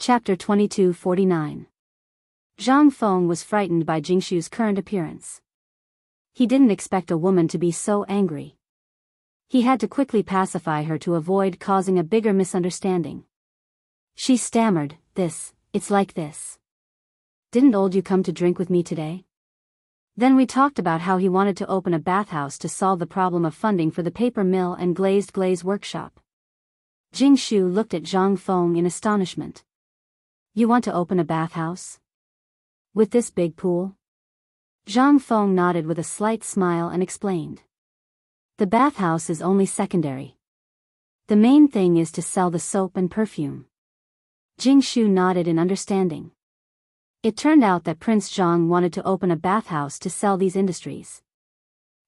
Chapter 2249. Zhang Feng was frightened by Jingshu's current appearance. He didn't expect a woman to be so angry. He had to quickly pacify her to avoid causing a bigger misunderstanding. She stammered, it's like this. Didn't old you come to drink with me today? Then we talked about how he wanted to open a bathhouse to solve the problem of funding for the paper mill and glazed glaze workshop. Jingshu looked at Zhang Feng in astonishment. You want to open a bathhouse? With this big pool? Zhang Feng nodded with a slight smile and explained. The bathhouse is only secondary. The main thing is to sell the soap and perfume. Jingshu nodded in understanding. It turned out that Prince Zhang wanted to open a bathhouse to sell these industries.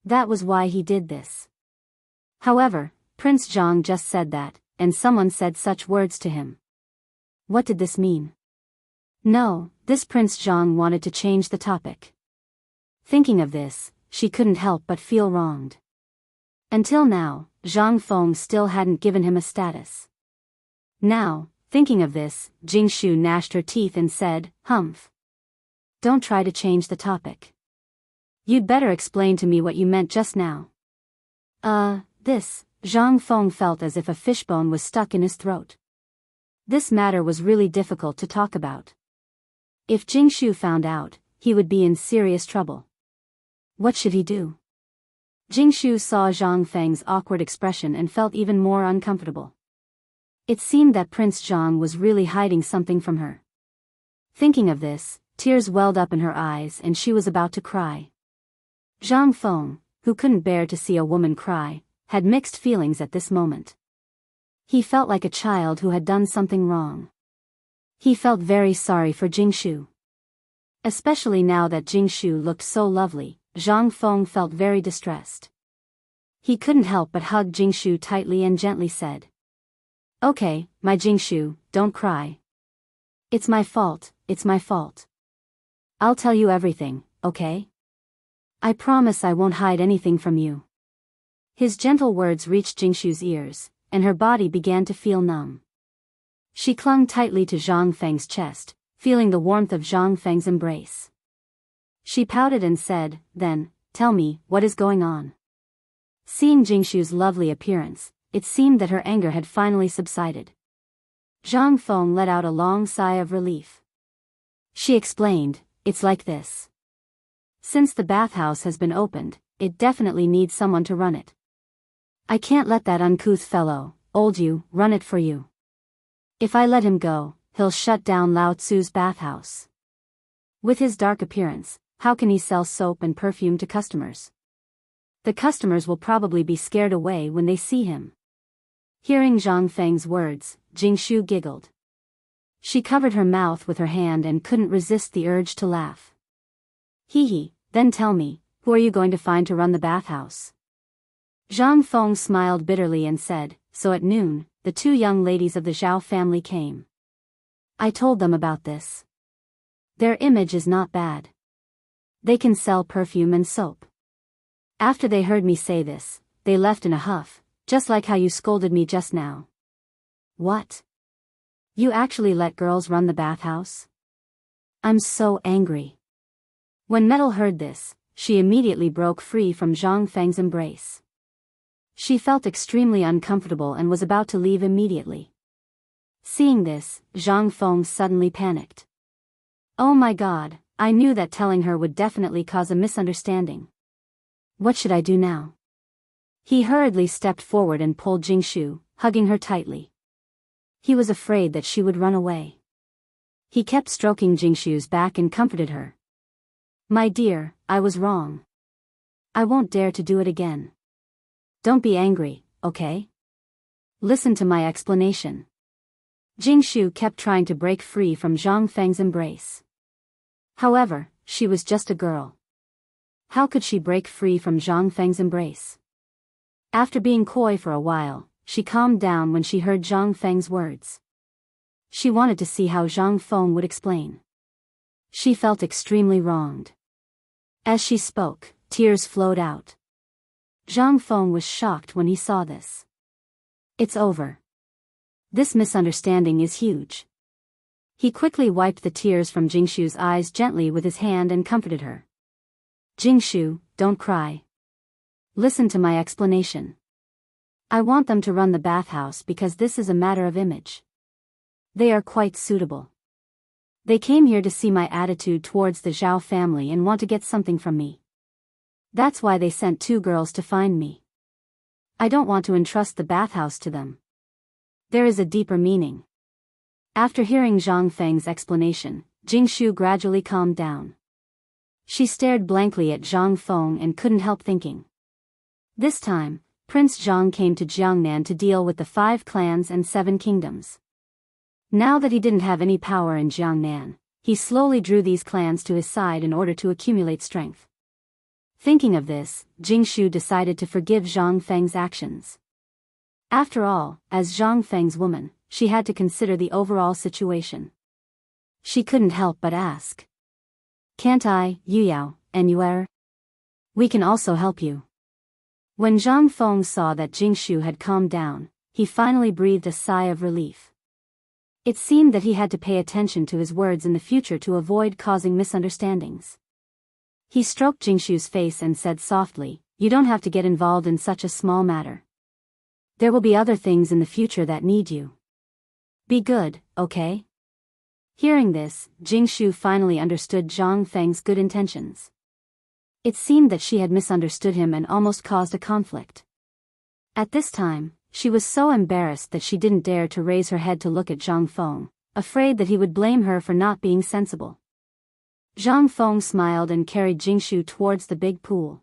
That was why he did this. However, Prince Zhang just said that, and someone said such words to him. What did this mean? No, this Prince Zhang wanted to change the topic. Thinking of this, she couldn't help but feel wronged. Until now, Zhang Feng still hadn't given him a status. Now, thinking of this, Jingshu gnashed her teeth and said, Humph. Don't try to change the topic. You'd better explain to me what you meant just now. Zhang Feng felt as if a fishbone was stuck in his throat. This matter was really difficult to talk about. If Jingshu found out, he would be in serious trouble. What should he do? Jingshu saw Zhang Feng's awkward expression and felt even more uncomfortable. It seemed that Prince Zhang was really hiding something from her. Thinking of this, tears welled up in her eyes and she was about to cry. Zhang Feng, who couldn't bear to see a woman cry, had mixed feelings at this moment. He felt like a child who had done something wrong. He felt very sorry for Jingshu. Especially now that Jingshu looked so lovely, Zhang Feng felt very distressed. He couldn't help but hug Jingshu tightly and gently said, Okay, my Jingshu, don't cry. It's my fault. I'll tell you everything, okay? I promise I won't hide anything from you. His gentle words reached Jingshu's ears, and her body began to feel numb. She clung tightly to Zhang Feng's chest, feeling the warmth of Zhang Feng's embrace. She pouted and said, Then, tell me, what is going on? Seeing Jingshu's lovely appearance, it seemed that her anger had finally subsided. Zhang Feng let out a long sigh of relief. She explained, It's like this. Since the bathhouse has been opened, it definitely needs someone to run it. I can't let that uncouth fellow, old you, run it for you. If I let him go, he'll shut down Lao Tzu's bathhouse. With his dark appearance, how can he sell soap and perfume to customers? The customers will probably be scared away when they see him. Hearing Zhang Feng's words, Jingshu giggled. She covered her mouth with her hand and couldn't resist the urge to laugh. Hee, then tell me, who are you going to find to run the bathhouse? Zhang Feng smiled bitterly and said, So at noon, the two young ladies of the Zhao family came. I told them about this. Their image is not bad. They can sell perfume and soap. After they heard me say this, they left in a huff, just like how you scolded me just now. What? You actually let girls run the bathhouse? I'm so angry. When Metal heard this, she immediately broke free from Zhang Feng's embrace. She felt extremely uncomfortable and was about to leave immediately. Seeing this, Zhang Feng suddenly panicked. Oh my god, I knew that telling her would definitely cause a misunderstanding. What should I do now? He hurriedly stepped forward and pulled Jingshu, hugging her tightly. He was afraid that she would run away. He kept stroking Jingshu's back and comforted her. My dear, I was wrong. I won't dare to do it again. Don't be angry, okay? Listen to my explanation. Jingshu kept trying to break free from Zhang Feng's embrace. However, she was just a girl. How could she break free from Zhang Feng's embrace? After being coy for a while, she calmed down when she heard Zhang Feng's words. She wanted to see how Zhang Feng would explain. She felt extremely wronged. As she spoke, tears flowed out. Zhang Feng was shocked when he saw this. It's over. This misunderstanding is huge. He quickly wiped the tears from Jingshu's eyes gently with his hand and comforted her. Jingshu, don't cry. Listen to my explanation. I want them to run the bathhouse because this is a matter of image. They are quite suitable. They came here to see my attitude towards the Zhao family and want to get something from me. That's why they sent 2 girls to find me. I don't want to entrust the bathhouse to them. There is a deeper meaning. After hearing Zhang Feng's explanation, Jingshu gradually calmed down. She stared blankly at Zhang Feng and couldn't help thinking. This time, Prince Zhang came to Jiangnan to deal with the 5 clans and 7 kingdoms. Now that he didn't have any power in Jiangnan, he slowly drew these clans to his side in order to accumulate strength. Thinking of this, Jingshu decided to forgive Zhang Feng's actions. After all, as Zhang Feng's woman, she had to consider the overall situation. She couldn't help but ask. Can't I, Yuyao, and Yuer? We can also help you. When Zhang Feng saw that Jingshu had calmed down, he finally breathed a sigh of relief. It seemed that he had to pay attention to his words in the future to avoid causing misunderstandings. He stroked Jingshu's face and said softly, "You don't have to get involved in such a small matter. There will be other things in the future that need you. Be good, okay?" Hearing this, Jingshu finally understood Zhang Feng's good intentions. It seemed that she had misunderstood him and almost caused a conflict. At this time, she was so embarrassed that she didn't dare to raise her head to look at Zhang Feng, afraid that he would blame her for not being sensible. Zhang Feng smiled and carried Jingshu towards the big pool.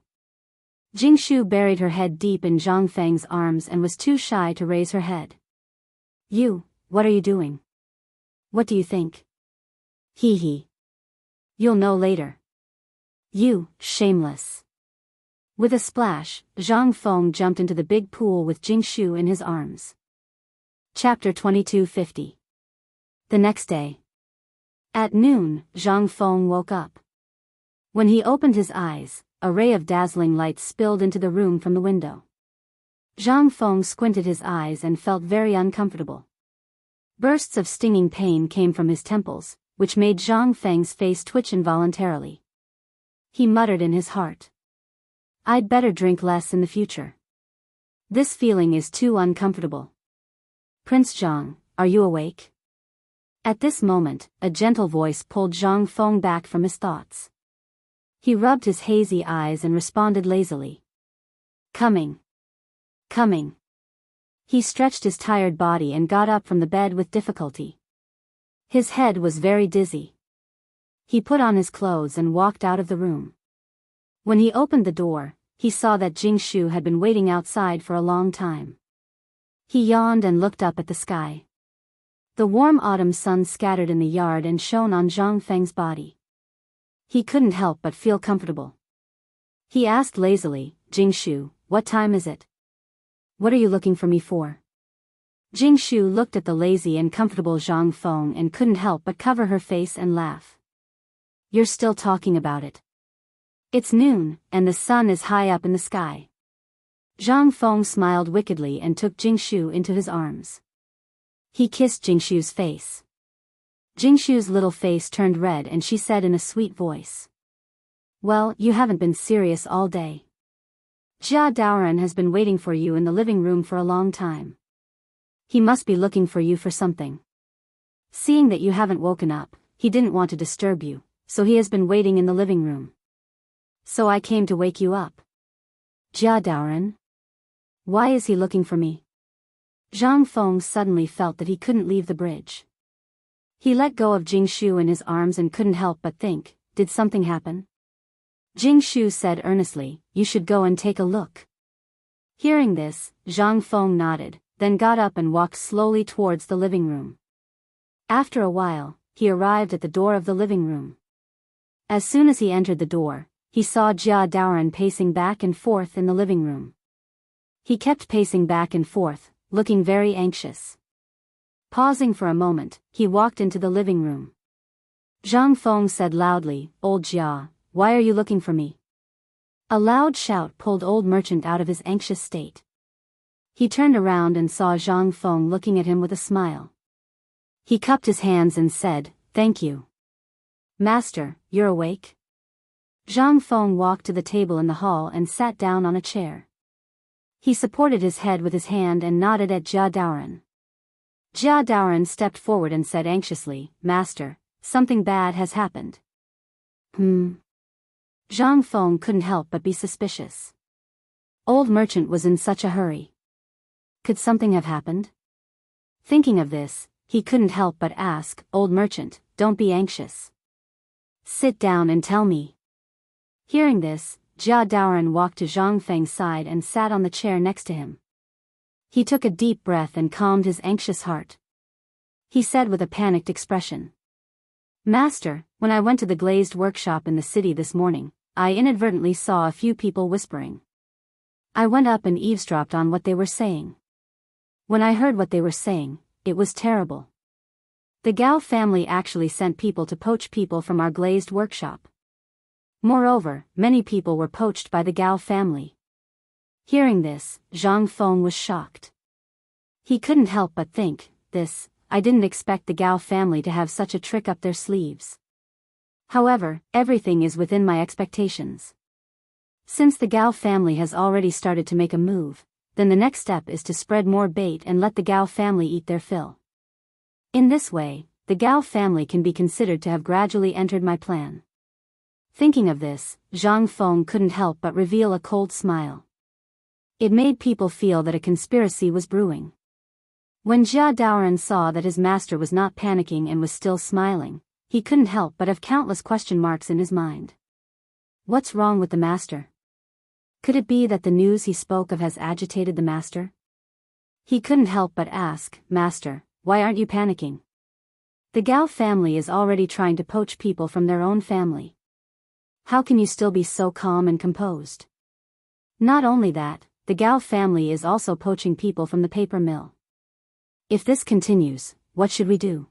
Jingshu buried her head deep in Zhang Feng's arms and was too shy to raise her head. "You, what are you doing? What do you think?" "Hee hee. You'll know later. You, shameless." With a splash, Zhang Feng jumped into the big pool with Jingshu in his arms. Chapter 2250. The next day. At noon, Zhang Feng woke up. When he opened his eyes, a ray of dazzling light spilled into the room from the window. Zhang Feng squinted his eyes and felt very uncomfortable. Bursts of stinging pain came from his temples, which made Zhang Feng's face twitch involuntarily. He muttered in his heart. "I'd better drink less in the future. This feeling is too uncomfortable." "Prince Zhang, are you awake?" At this moment, a gentle voice pulled Zhang Feng back from his thoughts. He rubbed his hazy eyes and responded lazily. "Coming. Coming." He stretched his tired body and got up from the bed with difficulty. His head was very dizzy. He put on his clothes and walked out of the room. When he opened the door, he saw that Jingshu had been waiting outside for a long time. He yawned and looked up at the sky. The warm autumn sun scattered in the yard and shone on Zhang Feng's body. He couldn't help but feel comfortable. He asked lazily, "Jingshu, what time is it? What are you looking for me for?" Jingshu looked at the lazy and comfortable Zhang Feng and couldn't help but cover her face and laugh. "You're still talking about it. It's noon, and the sun is high up in the sky." Zhang Feng smiled wickedly and took Jingshu into his arms. He kissed Jingshu's face. Jingshu's little face turned red and she said in a sweet voice. "Well, you haven't been serious all day. Jia Daoran has been waiting for you in the living room for a long time. He must be looking for you for something. Seeing that you haven't woken up, he didn't want to disturb you, so he has been waiting in the living room. So I came to wake you up." "Jia Daoran? Why is he looking for me?" Zhang Feng suddenly felt that he couldn't leave the bridge. He let go of Jingshu in his arms and couldn't help but think, did something happen? Jingshu said earnestly, "You should go and take a look." Hearing this, Zhang Feng nodded, then got up and walked slowly towards the living room. After a while, he arrived at the door of the living room. As soon as he entered the door, he saw Jia Daoran pacing back and forth in the living room. He kept pacing back and forth, looking very anxious. Pausing for a moment, he walked into the living room. Zhang Feng said loudly, "Old Jia, why are you looking for me?" A loud shout pulled old merchant out of his anxious state. He turned around and saw Zhang Feng looking at him with a smile. He cupped his hands and said, "Thank you. Master, you're awake?" Zhang Feng walked to the table in the hall and sat down on a chair. He supported his head with his hand and nodded at Jia Daoran. Jia Daoran stepped forward and said anxiously, "Master, something bad has happened." Zhang Feng couldn't help but be suspicious. Old merchant was in such a hurry. Could something have happened? Thinking of this, he couldn't help but ask, "Old merchant, don't be anxious. Sit down and tell me." Hearing this, Jia Daoran walked to Zhang Feng's side and sat on the chair next to him. He took a deep breath and calmed his anxious heart. He said with a panicked expression, "Master, when I went to the glazed workshop in the city this morning, I inadvertently saw a few people whispering. I went up and eavesdropped on what they were saying. When I heard what they were saying, it was terrible. The Gao family actually sent people to poach people from our glazed workshop. Moreover, many people were poached by the Gao family." Hearing this, Zhang Feng was shocked. He couldn't help but think, I didn't expect the Gao family to have such a trick up their sleeves. However, everything is within my expectations. Since the Gao family has already started to make a move, then the next step is to spread more bait and let the Gao family eat their fill. In this way, the Gao family can be considered to have gradually entered my plan. Thinking of this, Zhang Feng couldn't help but reveal a cold smile. It made people feel that a conspiracy was brewing. When Jia Daoran saw that his master was not panicking and was still smiling, he couldn't help but have countless question marks in his mind. What's wrong with the master? Could it be that the news he spoke of has agitated the master? He couldn't help but ask, "Master, why aren't you panicking? The Gao family is already trying to poach people from their own family. How can you still be so calm and composed? Not only that, the Gao family is also poaching people from the paper mill. If this continues, what should we do?"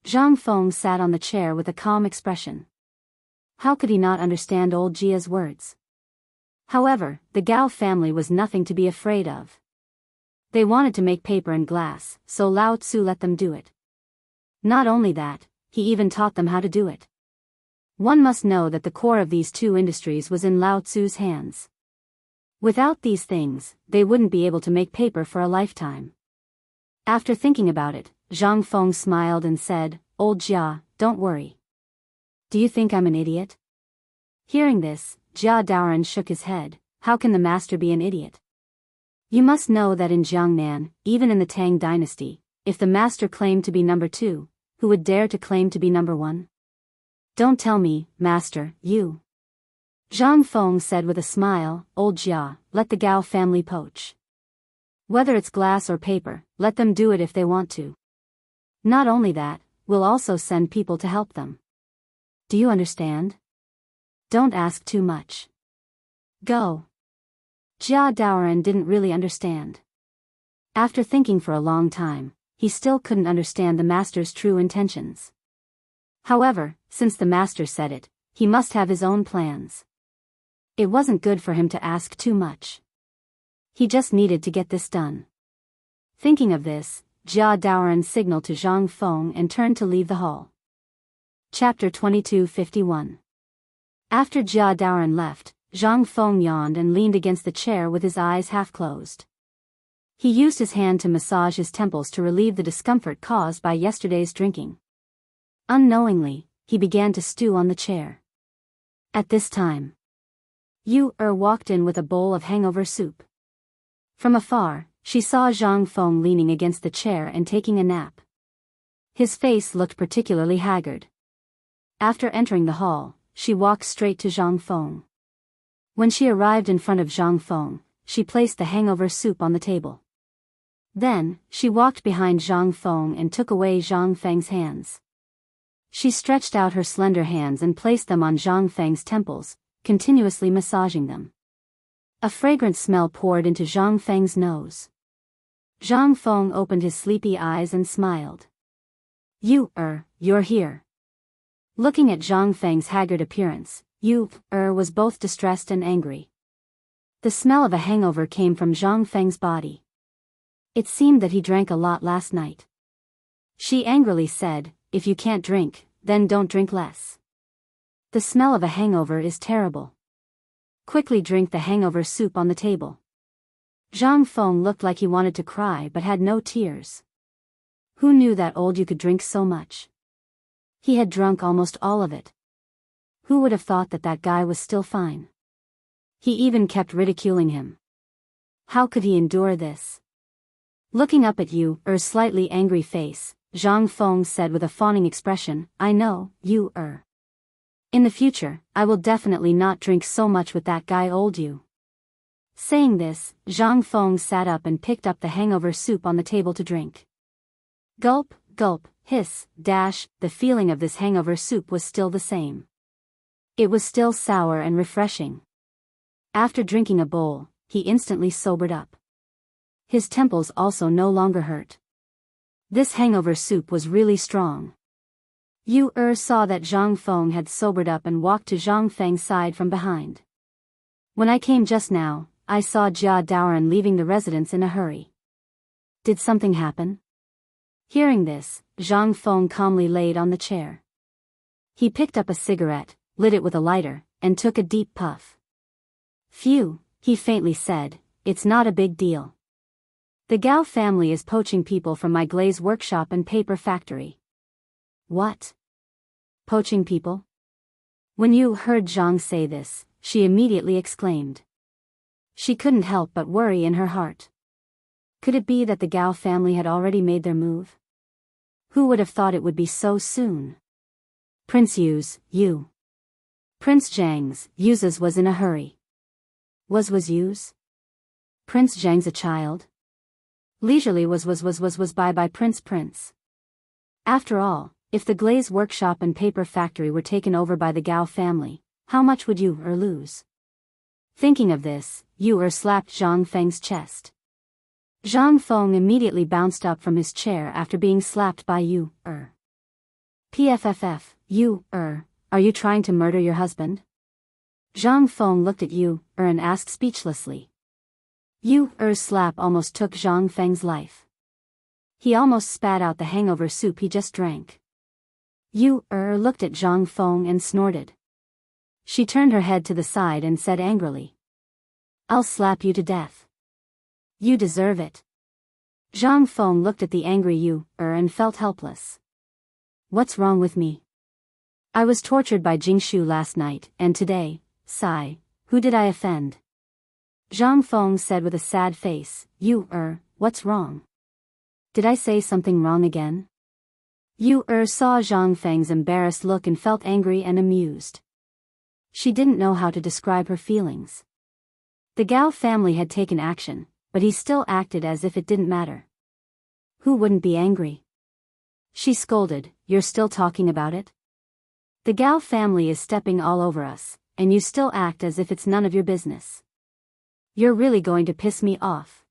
Zhang Feng sat on the chair with a calm expression. How could he not understand old Jia's words? However, the Gao family was nothing to be afraid of. They wanted to make paper and glass, so Lao Tzu let them do it. Not only that, he even taught them how to do it. One must know that the core of these two industries was in Lao Tzu's hands. Without these things, they wouldn't be able to make paper for a lifetime. After thinking about it, Zhang Feng smiled and said, "Old Jia, don't worry. Do you think I'm an idiot?" Hearing this, Jia Daoran shook his head. How can the master be an idiot? You must know that in Jiangnan, even in the Tang dynasty, if the master claimed to be number 2, who would dare to claim to be number 1? Don't tell me, master, you. Zhang Feng said with a smile, "Old Jia, let the Gao family poach. Whether it's glass or paper, let them do it if they want to. Not only that, we'll also send people to help them. Do you understand? Don't ask too much. Go." Jia Daoran didn't really understand. After thinking for a long time, he still couldn't understand the master's true intentions. However, since the master said it, he must have his own plans. It wasn't good for him to ask too much. He just needed to get this done. Thinking of this, Jia Daoran signaled to Zhang Feng and turned to leave the hall. Chapter 22:51. After Jia Daoran left, Zhang Feng yawned and leaned against the chair with his eyes half closed. He used his hand to massage his temples to relieve the discomfort caused by yesterday's drinking. Unknowingly, he began to stew on the chair. At this time, Yu walked in with a bowl of hangover soup. From afar, she saw Zhang Feng leaning against the chair and taking a nap. His face looked particularly haggard. After entering the hall, she walked straight to Zhang Feng. When she arrived in front of Zhang Feng, she placed the hangover soup on the table. Then, she walked behind Zhang Feng and took away Zhang Feng's hands. She stretched out her slender hands and placed them on Zhang Feng's temples, continuously massaging them. A fragrant smell poured into Zhang Feng's nose. Zhang Feng opened his sleepy eyes and smiled. You're here." Looking at Zhang Feng's haggard appearance, was both distressed and angry. The smell of a hangover came from Zhang Feng's body. It seemed that he drank a lot last night. She angrily said, if you can't drink, then don't drink less. The smell of a hangover is terrible. Quickly drink the hangover soup on the table. Zhang Feng looked like he wanted to cry but had no tears. Who knew that old you could drink so much? He had drunk almost all of it. Who would have thought that that guy was still fine? He even kept ridiculing him. How could he endure this? Looking up at Yu-Er's slightly angry face, Zhang Feng said with a fawning expression, I know, Yu-Er. In the future, I will definitely not drink so much with that guy old you. Saying this, Zhang Feng sat up and picked up the hangover soup on the table to drink. Gulp, gulp, hiss, dash, the feeling of this hangover soup was still the same. It was still sour and refreshing. After drinking a bowl, he instantly sobered up. His temples also no longer hurt. This hangover soup was really strong. Yu-Er saw that Zhang Feng had sobered up and walked to Zhang Feng's side from behind. When I came just now, I saw Jia Daoran leaving the residence in a hurry. Did something happen? Hearing this, Zhang Feng calmly laid on the chair. He picked up a cigarette, lit it with a lighter, and took a deep puff. Phew, he faintly said, it's not a big deal. The Gao family is poaching people from my glaze workshop and paper factory. What? Poaching people? When Yu heard Zhang say this, she immediately exclaimed. She couldn't help but worry in her heart. Could it be that the Gao family had already made their move? Who would have thought it would be so soon? Prince Yu. Prince Zhang's, Yu's was in a hurry. Was Yu's? Prince Zhang's a child? Leisurely was by Prince. After all, if the glaze workshop and paper factory were taken over by the Gao family, how much would Yu-Er lose? Thinking of this, Yu-Er slapped Zhang Feng's chest. Zhang Feng immediately bounced up from his chair after being slapped by Yu-Er. PFFF, Yu-Er, are you trying to murder your husband? Zhang Feng looked at Yu-Er and asked speechlessly. Yu-Er's slap almost took Zhang Feng's life. He almost spat out the hangover soup he just drank. Yu-Er looked at Zhang Feng and snorted. She turned her head to the side and said angrily. I'll slap you to death. You deserve it. Zhang Feng looked at the angry Yu-Er and felt helpless. What's wrong with me? I was tortured by Jingshu last night, and today, sigh, who did I offend? Zhang Feng said with a sad face, Yu-Er, what's wrong? Did I say something wrong again? Yu-Er saw Zhang Feng's embarrassed look and felt angry and amused. She didn't know how to describe her feelings. The Gao family had taken action, but he still acted as if it didn't matter. Who wouldn't be angry? She scolded, you're still talking about it? The Gao family is stepping all over us, and you still act as if it's none of your business. You're really going to piss me off.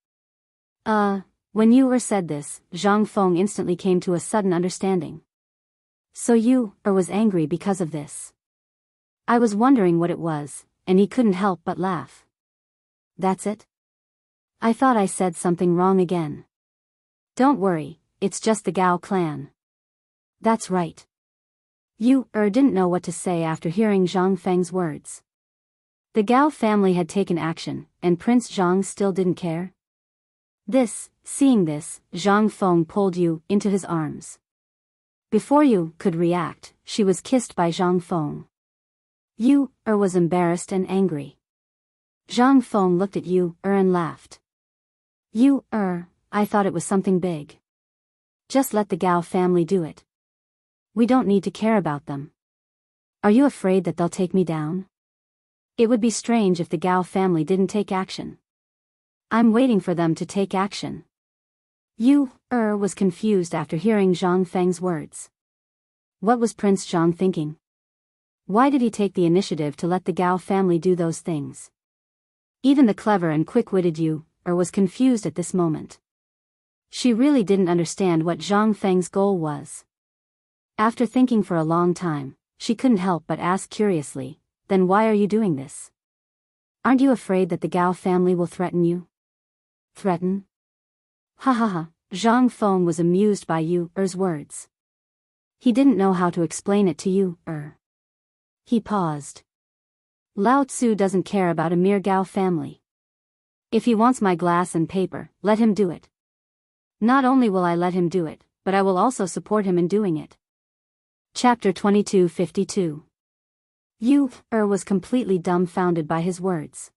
When Yu-Er said this, Zhang Feng instantly came to a sudden understanding. So Yu-Er was angry because of this. I was wondering what it was, and he couldn't help but laugh. That's it? I thought I said something wrong again. Don't worry, it's just the Gao clan. That's right. Yu-Er didn't know what to say after hearing Zhang Feng's words. The Gao family had taken action, and Prince Zhang still didn't care. Seeing this, Zhang Feng pulled Yu into his arms. Before Yu could react, she was kissed by Zhang Feng. Yu-Er was embarrassed and angry. Zhang Feng looked at Yu-Er and laughed. Yu-Er, I thought it was something big. Just let the Gao family do it. We don't need to care about them. Are you afraid that they'll take me down? It would be strange if the Gao family didn't take action. I'm waiting for them to take action. Yu-Er was confused after hearing Zhang Feng's words. What was Prince Zhang thinking? Why did he take the initiative to let the Gao family do those things? Even the clever and quick-witted Yu-Er was confused at this moment. She really didn't understand what Zhang Feng's goal was. After thinking for a long time, she couldn't help but ask curiously, then why are you doing this? Aren't you afraid that the Gao family will threaten you? Threaten? Ha ha ha, Zhang Feng was amused by Yu Er's words. He didn't know how to explain it to Yu Er. He paused. Lao Tzu doesn't care about a mere Gao family. If he wants my glass and paper, let him do it. Not only will I let him do it, but I will also support him in doing it. Chapter 2252. Yu Er was completely dumbfounded by his words.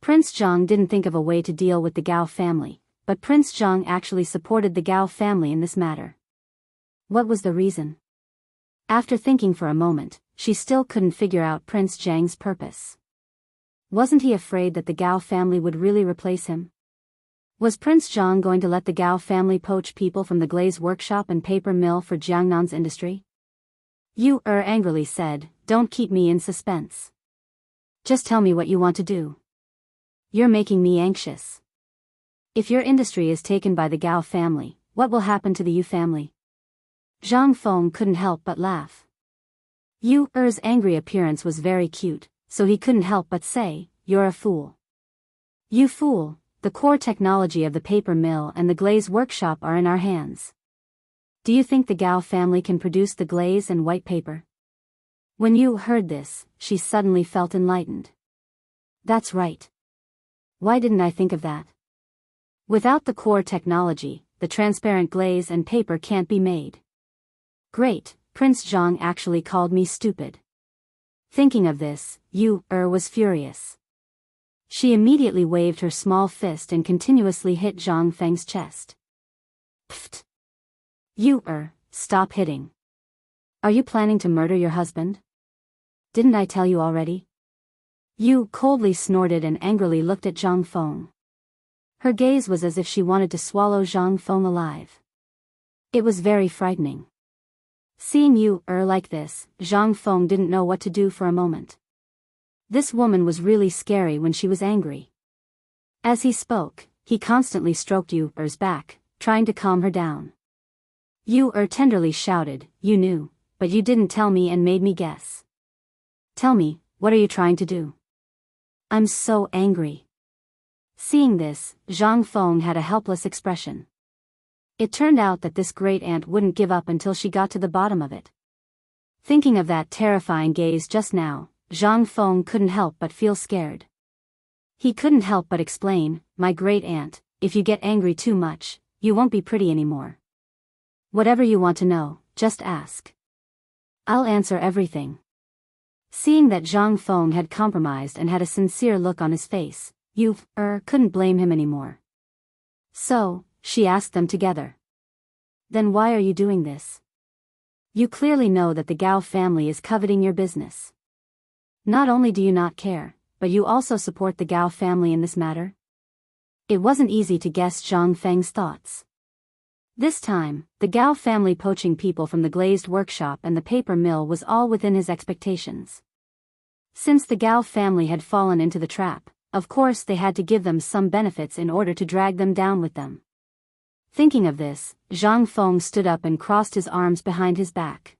Prince Zhang didn't think of a way to deal with the Gao family, but Prince Zhang actually supported the Gao family in this matter. What was the reason? After thinking for a moment, she still couldn't figure out Prince Zhang's purpose. Wasn't he afraid that the Gao family would really replace him? Was Prince Zhang going to let the Gao family poach people from the glaze workshop and paper mill for Jiangnan's industry? Yu Er angrily said, "Don't keep me in suspense. Just tell me what you want to do. You're making me anxious. If your industry is taken by the Gao family, what will happen to the Yu family?" Zhang Feng couldn't help but laugh. Yu Er's angry appearance was very cute, so he couldn't help but say, "You're a fool. You fool, the core technology of the paper mill and the glaze workshop are in our hands. Do you think the Gao family can produce the glaze and white paper?" When Yu heard this, she suddenly felt enlightened. That's right. Why didn't I think of that? Without the core technology, the transparent glaze and paper can't be made. Great, Prince Zhang actually called me stupid. Thinking of this, Yu Er was furious. She immediately waved her small fist and continuously hit Zhang Feng's chest. Pfft! Yu Er, stop hitting. Are you planning to murder your husband? Didn't I tell you already? Yu coldly snorted and angrily looked at Zhang Feng. Her gaze was as if she wanted to swallow Zhang Feng alive. It was very frightening. Seeing Yu Er like this, Zhang Feng didn't know what to do for a moment. This woman was really scary when she was angry. As he spoke, he constantly stroked Yu Er's back, trying to calm her down. Yu Er tenderly shouted, "You knew, but you didn't tell me and made me guess. Tell me, what are you trying to do? I'm so angry." Seeing this, Zhang Feng had a helpless expression. It turned out that this great aunt wouldn't give up until she got to the bottom of it. Thinking of that terrifying gaze just now, Zhang Feng couldn't help but feel scared. He couldn't help but explain, "My great aunt, if you get angry too much, you won't be pretty anymore. Whatever you want to know, just ask. I'll answer everything." Seeing that Zhang Feng had compromised and had a sincere look on his face, Yu Er couldn't blame him anymore. So, she asked them together. "Then why are you doing this? You clearly know that the Gao family is coveting your business. Not only do you not care, but you also support the Gao family in this matter?" It wasn't easy to guess Zhang Feng's thoughts. This time, the Gao family poaching people from the glazed workshop and the paper mill was all within his expectations. Since the Gao family had fallen into the trap, of course they had to give them some benefits in order to drag them down with them. Thinking of this, Zhang Feng stood up and crossed his arms behind his back.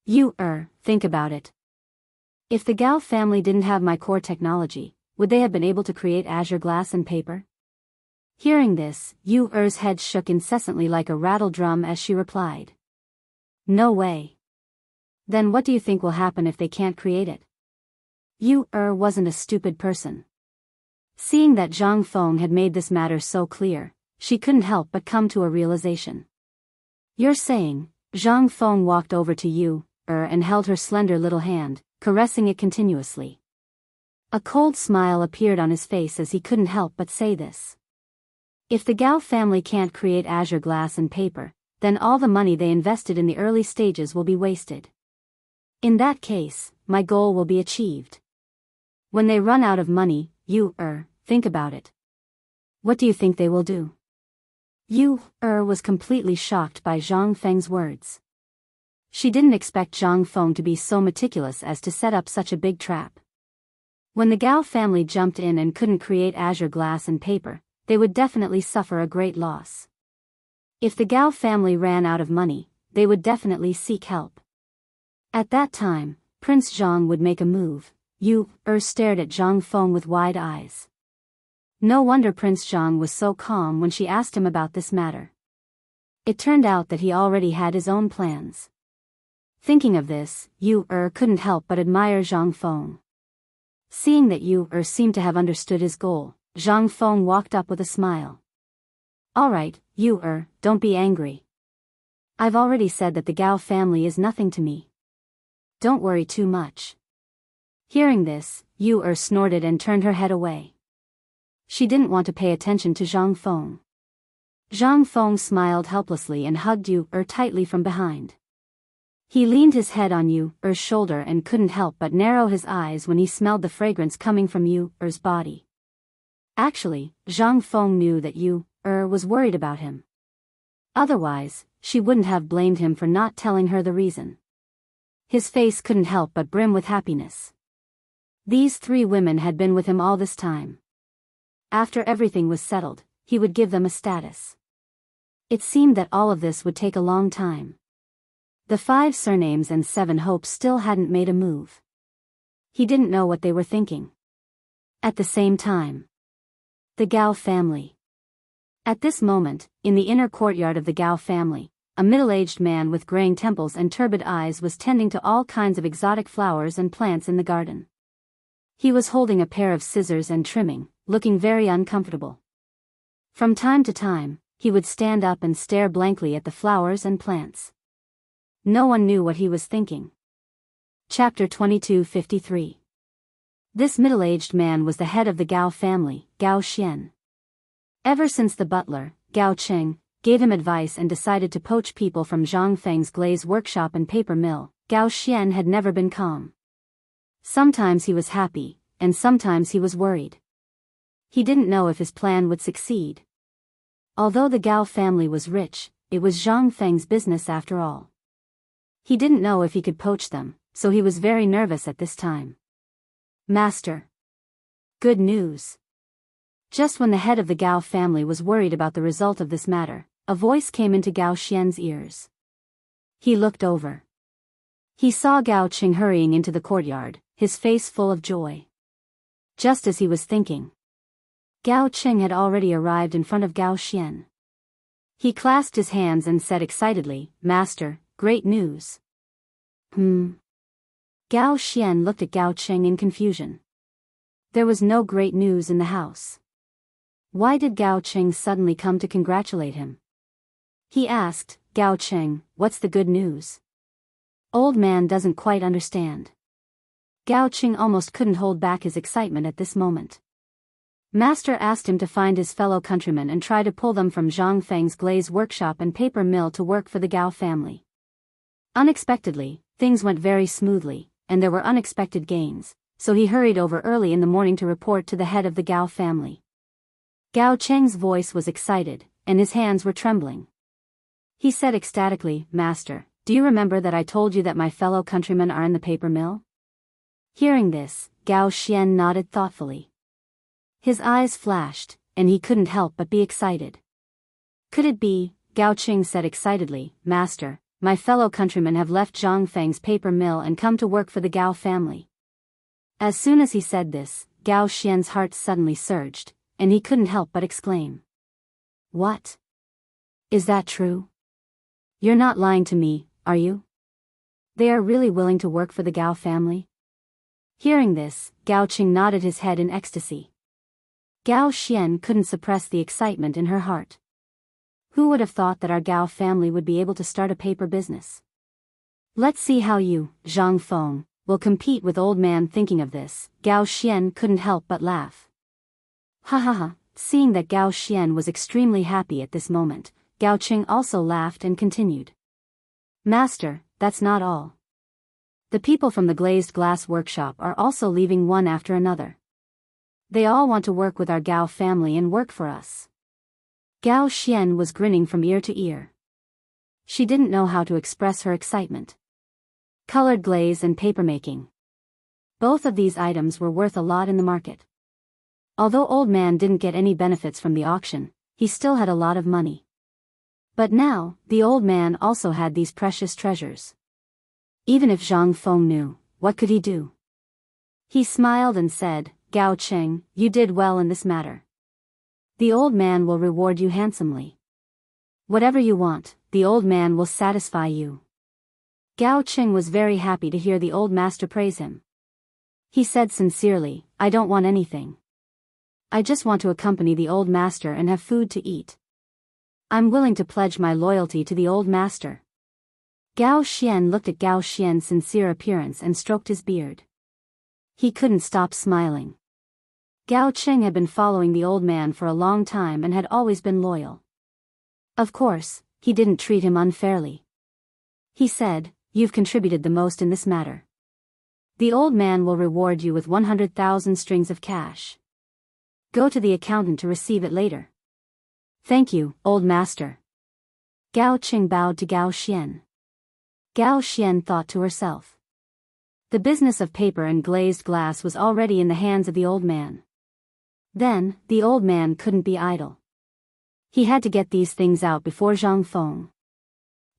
"Yu Er, think about it. If the Gao family didn't have my core technology, would they have been able to create azure glass and paper?" Hearing this, Yu Er's head shook incessantly like a rattle drum as she replied. "No way. Then what do you think will happen if they can't create it?" Yu Er wasn't a stupid person. Seeing that Zhang Feng had made this matter so clear, she couldn't help but come to a realization. "You're saying..." Zhang Feng walked over to Yu Er and held her slender little hand, caressing it continuously. A cold smile appeared on his face as he couldn't help but say this. "If the Gao family can't create azure glass and paper, then all the money they invested in the early stages will be wasted. In that case, my goal will be achieved. When they run out of money, Yu Er, think about it. What do you think they will do?" Yu Er was completely shocked by Zhang Feng's words. She didn't expect Zhang Feng to be so meticulous as to set up such a big trap. When the Gao family jumped in and couldn't create azure glass and paper, they would definitely suffer a great loss. If the Gao family ran out of money, they would definitely seek help. At that time, Prince Zhang would make a move. Yu Er stared at Zhang Feng with wide eyes. No wonder Prince Zhang was so calm when she asked him about this matter. It turned out that he already had his own plans. Thinking of this, Yu couldn't help but admire Zhang Feng. Seeing that Yu seemed to have understood his goal, Zhang Feng walked up with a smile. All right, Yu don't be angry. I've already said that the Gao family is nothing to me. Don't worry too much. Hearing this, Yu snorted and turned her head away. She didn't want to pay attention to Zhang Feng. Zhang Feng smiled helplessly and hugged Yu tightly from behind. He leaned his head on Yu's shoulder and couldn't help but narrow his eyes when he smelled the fragrance coming from Yu's body. Actually, Zhang Feng knew that Yu was worried about him. Otherwise, she wouldn't have blamed him for not telling her the reason. His face couldn't help but brim with happiness. These three women had been with him all this time. After everything was settled, he would give them a status. It seemed that all of this would take a long time. The 5 surnames and 7 hopes still hadn't made a move. He didn't know what they were thinking. At the same time, the Gao family. At this moment, in the inner courtyard of the Gao family, a middle-aged man with graying temples and turbid eyes was tending to all kinds of exotic flowers and plants in the garden. He was holding a pair of scissors and trimming, looking very uncomfortable. From time to time, he would stand up and stare blankly at the flowers and plants. No one knew what he was thinking. Chapter 2253. This middle-aged man was the head of the Gao family, Gao Xian. Ever since the butler, Gao Cheng, gave him advice and decided to poach people from Zhang Feng's glaze workshop and paper mill, Gao Xian had never been calm. Sometimes he was happy, and sometimes he was worried. He didn't know if his plan would succeed. Although the Gao family was rich, it was Zhang Feng's business after all. He didn't know if he could poach them, so he was very nervous at this time. Master. Good news. Just when the head of the Gao family was worried about the result of this matter, a voice came into Gao Xian's ears. He looked over. He saw Gao Cheng hurrying into the courtyard, his face full of joy. Just as he was thinking, Gao Cheng had already arrived in front of Gao Xian. He clasped his hands and said excitedly, "Master, great news." Gao Xian looked at Gao Cheng in confusion. There was no great news in the house. Why did Gao Cheng suddenly come to congratulate him? He asked, "Gao Cheng, what's the good news?" Old man doesn't quite understand. Gao Cheng almost couldn't hold back his excitement at this moment. Master asked him to find his fellow countrymen and try to pull them from Zhang Feng's glaze workshop and paper mill to work for the Gao family. Unexpectedly, things went very smoothly, and there were unexpected gains, so he hurried over early in the morning to report to the head of the Gao family. Gao Cheng's voice was excited, and his hands were trembling. He said ecstatically, "Master, do you remember that I told you that my fellow countrymen are in the paper mill?" Hearing this, Gao Xian nodded thoughtfully. His eyes flashed, and he couldn't help but be excited. Could it be? Gao Cheng said excitedly, "Master, my fellow countrymen have left Zhang Feng's paper mill and come to work for the Gao family." As soon as he said this, Gao Xian's heart suddenly surged, and he couldn't help but exclaim. "What? Is that true? You're not lying to me, are you? They are really willing to work for the Gao family?" Hearing this, Gao Cheng nodded his head in ecstasy. Gao Xian couldn't suppress the excitement in her heart. Who would have thought that our Gao family would be able to start a paper business? Let's see how you, Zhang Feng, will compete with old man. Thinking of this, Gao Xian couldn't help but laugh. Ha ha ha. Seeing that Gao Xian was extremely happy at this moment, Gao Cheng also laughed and continued. "Master, that's not all. The people from the glazed glass workshop are also leaving one after another. They all want to work with our Gao family and work for us." Gao Xian was grinning from ear to ear. She didn't know how to express her excitement. Colored glaze and papermaking. Both of these items were worth a lot in the market. Although old man didn't get any benefits from the auction, he still had a lot of money. But now, the old man also had these precious treasures. Even if Zhang Feng knew, what could he do? He smiled and said, "Gao Cheng, you did well in this matter. The old man will reward you handsomely. Whatever you want, the old man will satisfy you. Gao Qing was very happy to hear the old master praise him. He said sincerely, I don't want anything. I just want to accompany the old master and have food to eat. I'm willing to pledge my loyalty to the old master. Gao Xian looked at Gao Xian's sincere appearance and stroked his beard. He couldn't stop smiling. Gao Qing had been following the old man for a long time and had always been loyal. Of course, he didn't treat him unfairly. He said, You've contributed the most in this matter. The old man will reward you with 100,000 strings of cash. Go to the accountant to receive it later. Thank you, old master. Gao Qing bowed to Gao Xian. Gao Xian thought to herself. The business of paper and glazed glass was already in the hands of the old man. Then, the old man couldn't be idle. He had to get these things out before Zhang Feng.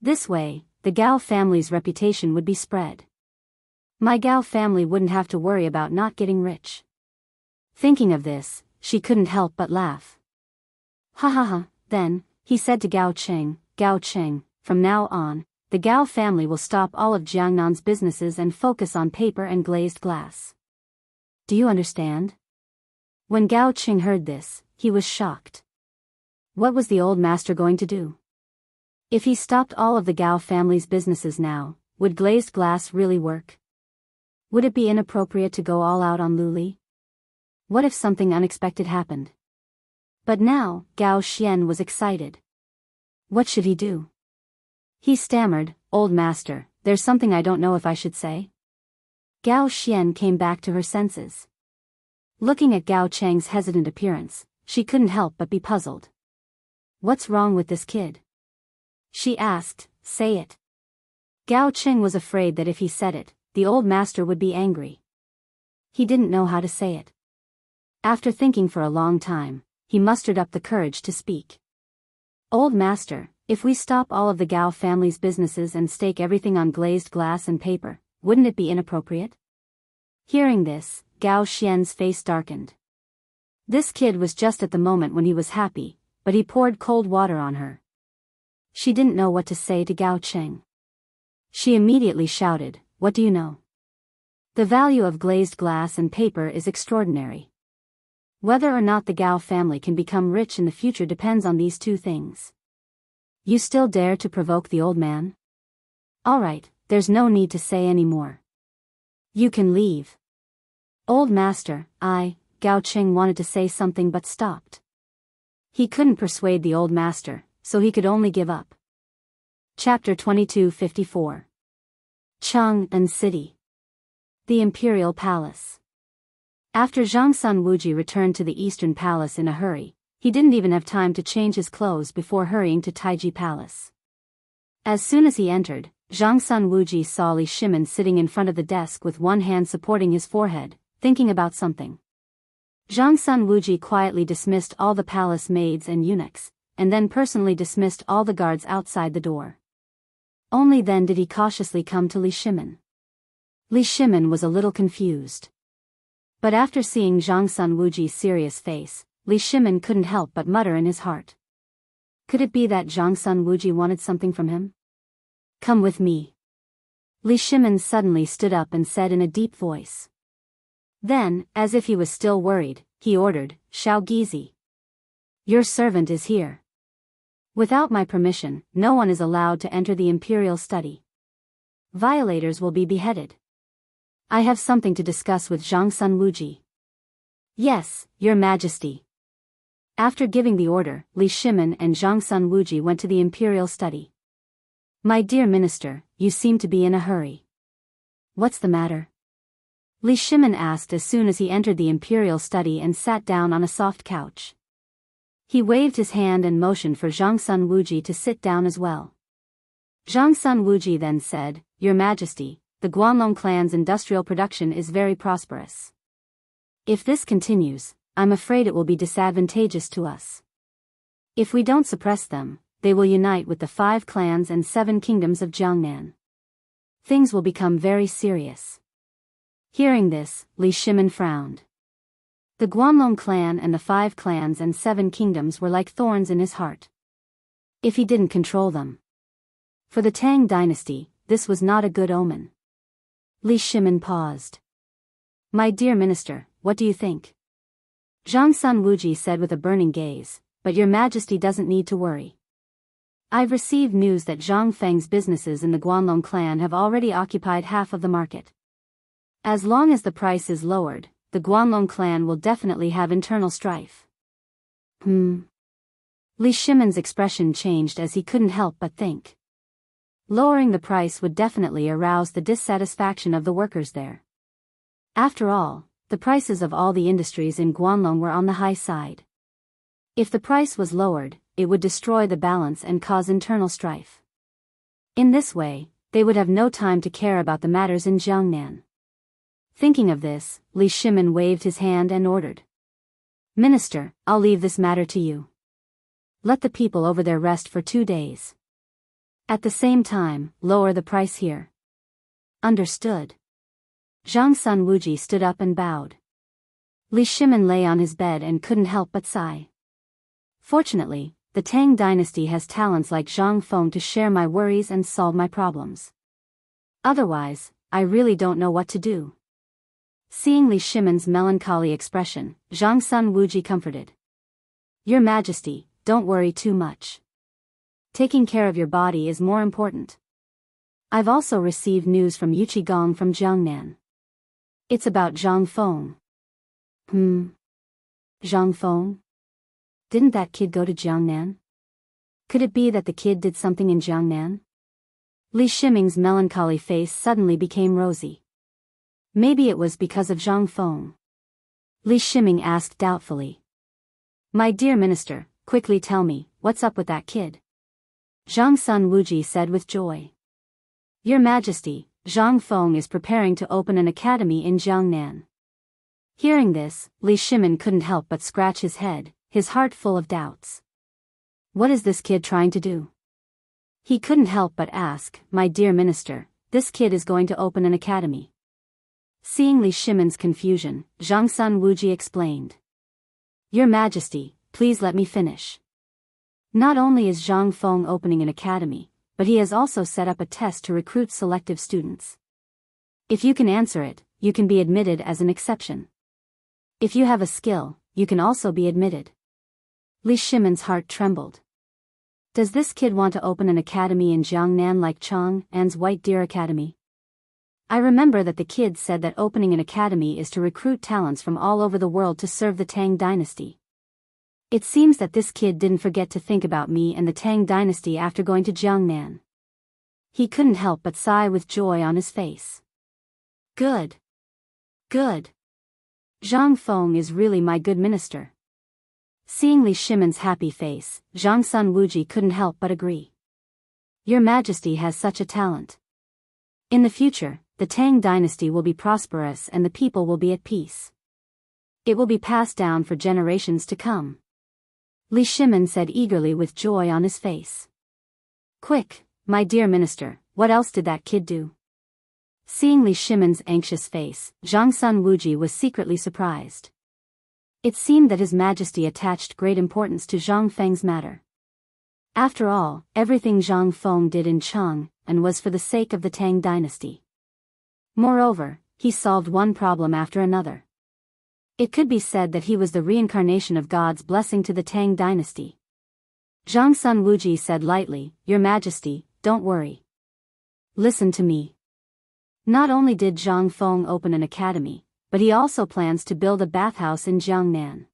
This way, the Gao family's reputation would be spread. My Gao family wouldn't have to worry about not getting rich. Thinking of this, she couldn't help but laugh. Ha ha ha, then, he said to Gao Qing, from now on, the Gao family will stop all of Jiangnan's businesses and focus on paper and glazed glass. Do you understand? When Gao Qing heard this, he was shocked. What was the old master going to do? If he stopped all of the Gao family's businesses now, would glazed glass really work? Would it be inappropriate to go all out on Luli? What if something unexpected happened? But now, Gao Xian was excited. What should he do? He stammered, Old master, there's something I don't know if I should say. Gao Xian came back to her senses. Looking at Gao Cheng's hesitant appearance, she couldn't help but be puzzled. What's wrong with this kid? She asked, say it. Gao Cheng was afraid that if he said it, the old master would be angry. He didn't know how to say it. After thinking for a long time, he mustered up the courage to speak. Old master, if we stop all of the Gao family's businesses and stake everything on glazed glass and paper, wouldn't it be inappropriate? Hearing this, Gao Xian's face darkened. This kid was just at the moment when he was happy, but he poured cold water on her. She didn't know what to say to Gao Cheng. She immediately shouted, What do you know? The value of glazed glass and paper is extraordinary. Whether or not the Gao family can become rich in the future depends on these two things. You still dare to provoke the old man? All right, there's no need to say any more. You can leave. Old master, Gao Cheng wanted to say something but stopped. He couldn't persuade the old master, so he could only give up. Chapter 2254. Chang'an City. The Imperial Palace. After Zhang Sun Wuji returned to the Eastern Palace in a hurry, he didn't even have time to change his clothes before hurrying to Taiji Palace. As soon as he entered, Zhang Sun Wuji saw Li Shimin sitting in front of the desk with one hand supporting his forehead, thinking about something. Zhang Sun Wuji quietly dismissed all the palace maids and eunuchs, and then personally dismissed all the guards outside the door. Only then did he cautiously come to Li Shimin. Li Shimin was a little confused. But after seeing Zhang Sun Wuji's serious face, Li Shimin couldn't help but mutter in his heart. Could it be that Zhang Sun Wuji wanted something from him? Come with me. Li Shimin suddenly stood up and said in a deep voice. Then, as if he was still worried, he ordered, Xiao Gizi. Your servant is here. Without my permission, no one is allowed to enter the imperial study. Violators will be beheaded. I have something to discuss with Zhang Sun Wuji. Yes, Your Majesty. After giving the order, Li Shimin and Zhang Sun Wuji went to the imperial study. My dear minister, you seem to be in a hurry. What's the matter? Li Shimin asked as soon as he entered the imperial study and sat down on a soft couch. He waved his hand and motioned for Zhang Sun Wuji to sit down as well. Zhang Sun Wuji then said, Your Majesty, the Guanlong clan's industrial production is very prosperous. If this continues, I'm afraid it will be disadvantageous to us. If we don't suppress them, they will unite with the 5 clans and 7 kingdoms of Jiangnan. Things will become very serious. Hearing this, Li Shimin frowned. The Guanlong clan and the 5 clans and 7 kingdoms were like thorns in his heart. If he didn't control them. For the Tang dynasty, this was not a good omen. Li Shimin paused. My dear minister, what do you think? Zhang Sun Wuji said with a burning gaze, but your majesty doesn't need to worry. I've received news that Zhang Feng's businesses in the Guanlong clan have already occupied half of the market. As long as the price is lowered, the Guanlong clan will definitely have internal strife. Li Shimin's expression changed as he couldn't help but think. Lowering the price would definitely arouse the dissatisfaction of the workers there. After all, the prices of all the industries in Guanlong were on the high side. If the price was lowered, it would destroy the balance and cause internal strife. In this way, they would have no time to care about the matters in Chang'an. Thinking of this, Li Shimin waved his hand and ordered. Minister, I'll leave this matter to you. Let the people over there rest for 2 days. At the same time, lower the price here. Understood. Zhang Sun Wuji stood up and bowed. Li Shimin lay on his bed and couldn't help but sigh. Fortunately, the Tang dynasty has talents like Zhang Feng to share my worries and solve my problems. Otherwise, I really don't know what to do. Seeing Li Shimin's melancholy expression, Zhang Sun Wuji comforted. Your Majesty, don't worry too much. Taking care of your body is more important. I've also received news from Yuqi Gong from Jiangnan. It's about Zhang Feng. Zhang Feng? Didn't that kid go to Jiangnan? Could it be that the kid did something in Jiangnan? Li Shimin's melancholy face suddenly became rosy. Maybe it was because of Zhang Feng. Li Shimin asked doubtfully. My dear minister, quickly tell me, what's up with that kid? Zhang Sun Wuji said with joy. Your Majesty, Zhang Feng is preparing to open an academy in Jiangnan. Hearing this, Li Shimin couldn't help but scratch his head, his heart full of doubts. What is this kid trying to do? He couldn't help but ask, my dear minister, this kid is going to open an academy. Seeing Li Shimin's confusion, Zhang Sun Wuji explained. Your Majesty, please let me finish. Not only is Zhang Feng opening an academy, but he has also set up a test to recruit selective students. If you can answer it, you can be admitted as an exception. If you have a skill, you can also be admitted. Li Shimin's heart trembled. Does this kid want to open an academy in Jiangnan like Chang'an's White Deer Academy? I remember that the kid said that opening an academy is to recruit talents from all over the world to serve the Tang dynasty. It seems that this kid didn't forget to think about me and the Tang dynasty after going to Jiangnan. He couldn't help but sigh with joy on his face. Good. Good. Zhang Feng is really my good minister. Seeing Li Shimin's happy face, Zhang Sun Wuji couldn't help but agree. Your Majesty has such a talent. In the future, the Tang dynasty will be prosperous and the people will be at peace. It will be passed down for generations to come. Li Shimin said eagerly with joy on his face. Quick, my dear minister, what else did that kid do? Seeing Li Shimin's anxious face, Zhang Sun Wuji was secretly surprised. It seemed that His Majesty attached great importance to Zhang Feng's matter. After all, everything Zhang Feng did in Chang'an was for the sake of the Tang dynasty. Moreover, he solved one problem after another. It could be said that he was the reincarnation of God's blessing to the Tang dynasty. Zhang Sun Wuji said lightly, Your Majesty, don't worry. Listen to me. Not only did Zhang Feng open an academy, but he also plans to build a bathhouse in Jiangnan.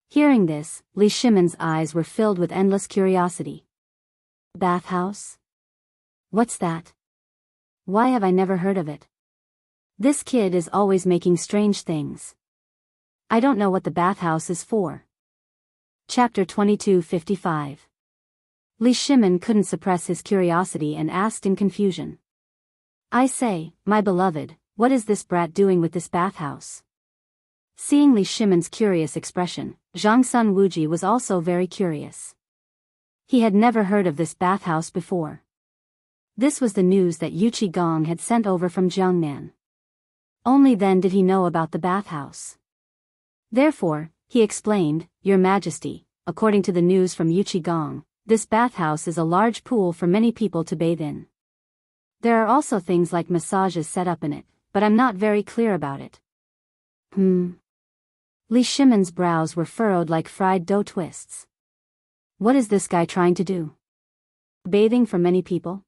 Hearing this, Li Shimin's eyes were filled with endless curiosity. Bathhouse? What's that? Why have I never heard of it? This kid is always making strange things. I don't know what the bathhouse is for. Chapter 2255. Li Shimin couldn't suppress his curiosity and asked in confusion. I say, my beloved, what is this brat doing with this bathhouse? Seeing Li Shimin's curious expression, Zhang Sun Wuji was also very curious. He had never heard of this bathhouse before. This was the news that Yuqi Gong had sent over from Jiangnan. Only then did he know about the bathhouse. Therefore, he explained, Your Majesty, according to the news from Yuqigong, this bathhouse is a large pool for many people to bathe in. There are also things like massages set up in it, but I'm not very clear about it. Li Shimon's brows were furrowed like fried dough twists. What is this guy trying to do? Bathing for many people?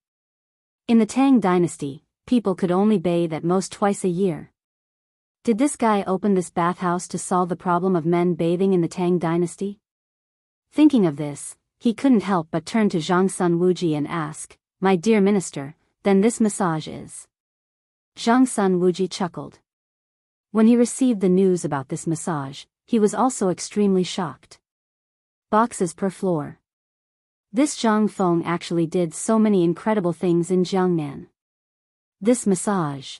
In the Tang dynasty, people could only bathe at most twice a year. Did this guy open this bathhouse to solve the problem of men bathing in the Tang dynasty? Thinking of this, he couldn't help but turn to Zhang Sun Wuji and ask, My dear minister, then this massage is? Zhang Sun Wuji chuckled. When he received the news about this massage, he was also extremely shocked. Boxes per floor. This Zhang Feng actually did so many incredible things in Jiangnan. This massage.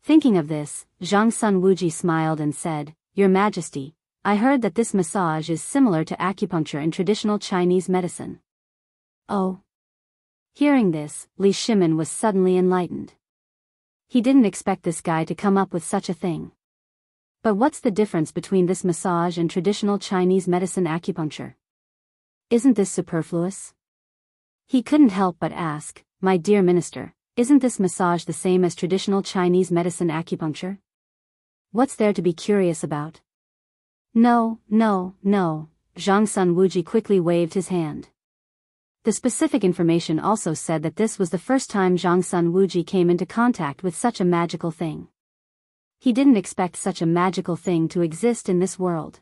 Thinking of this, Zhang Sun Wuji smiled and said, Your Majesty, I heard that this massage is similar to acupuncture in traditional Chinese medicine. Oh. Hearing this, Li Shimon was suddenly enlightened. He didn't expect this guy to come up with such a thing. But what's the difference between this massage and traditional Chinese medicine acupuncture? Isn't this superfluous? He couldn't help but ask, My dear minister, isn't this massage the same as traditional Chinese medicine acupuncture? What's there to be curious about? No, Zhang Sun Wuji quickly waved his hand. The specific information also said that this was the first time Zhang Sun Wuji came into contact with such a magical thing. He didn't expect such a magical thing to exist in this world.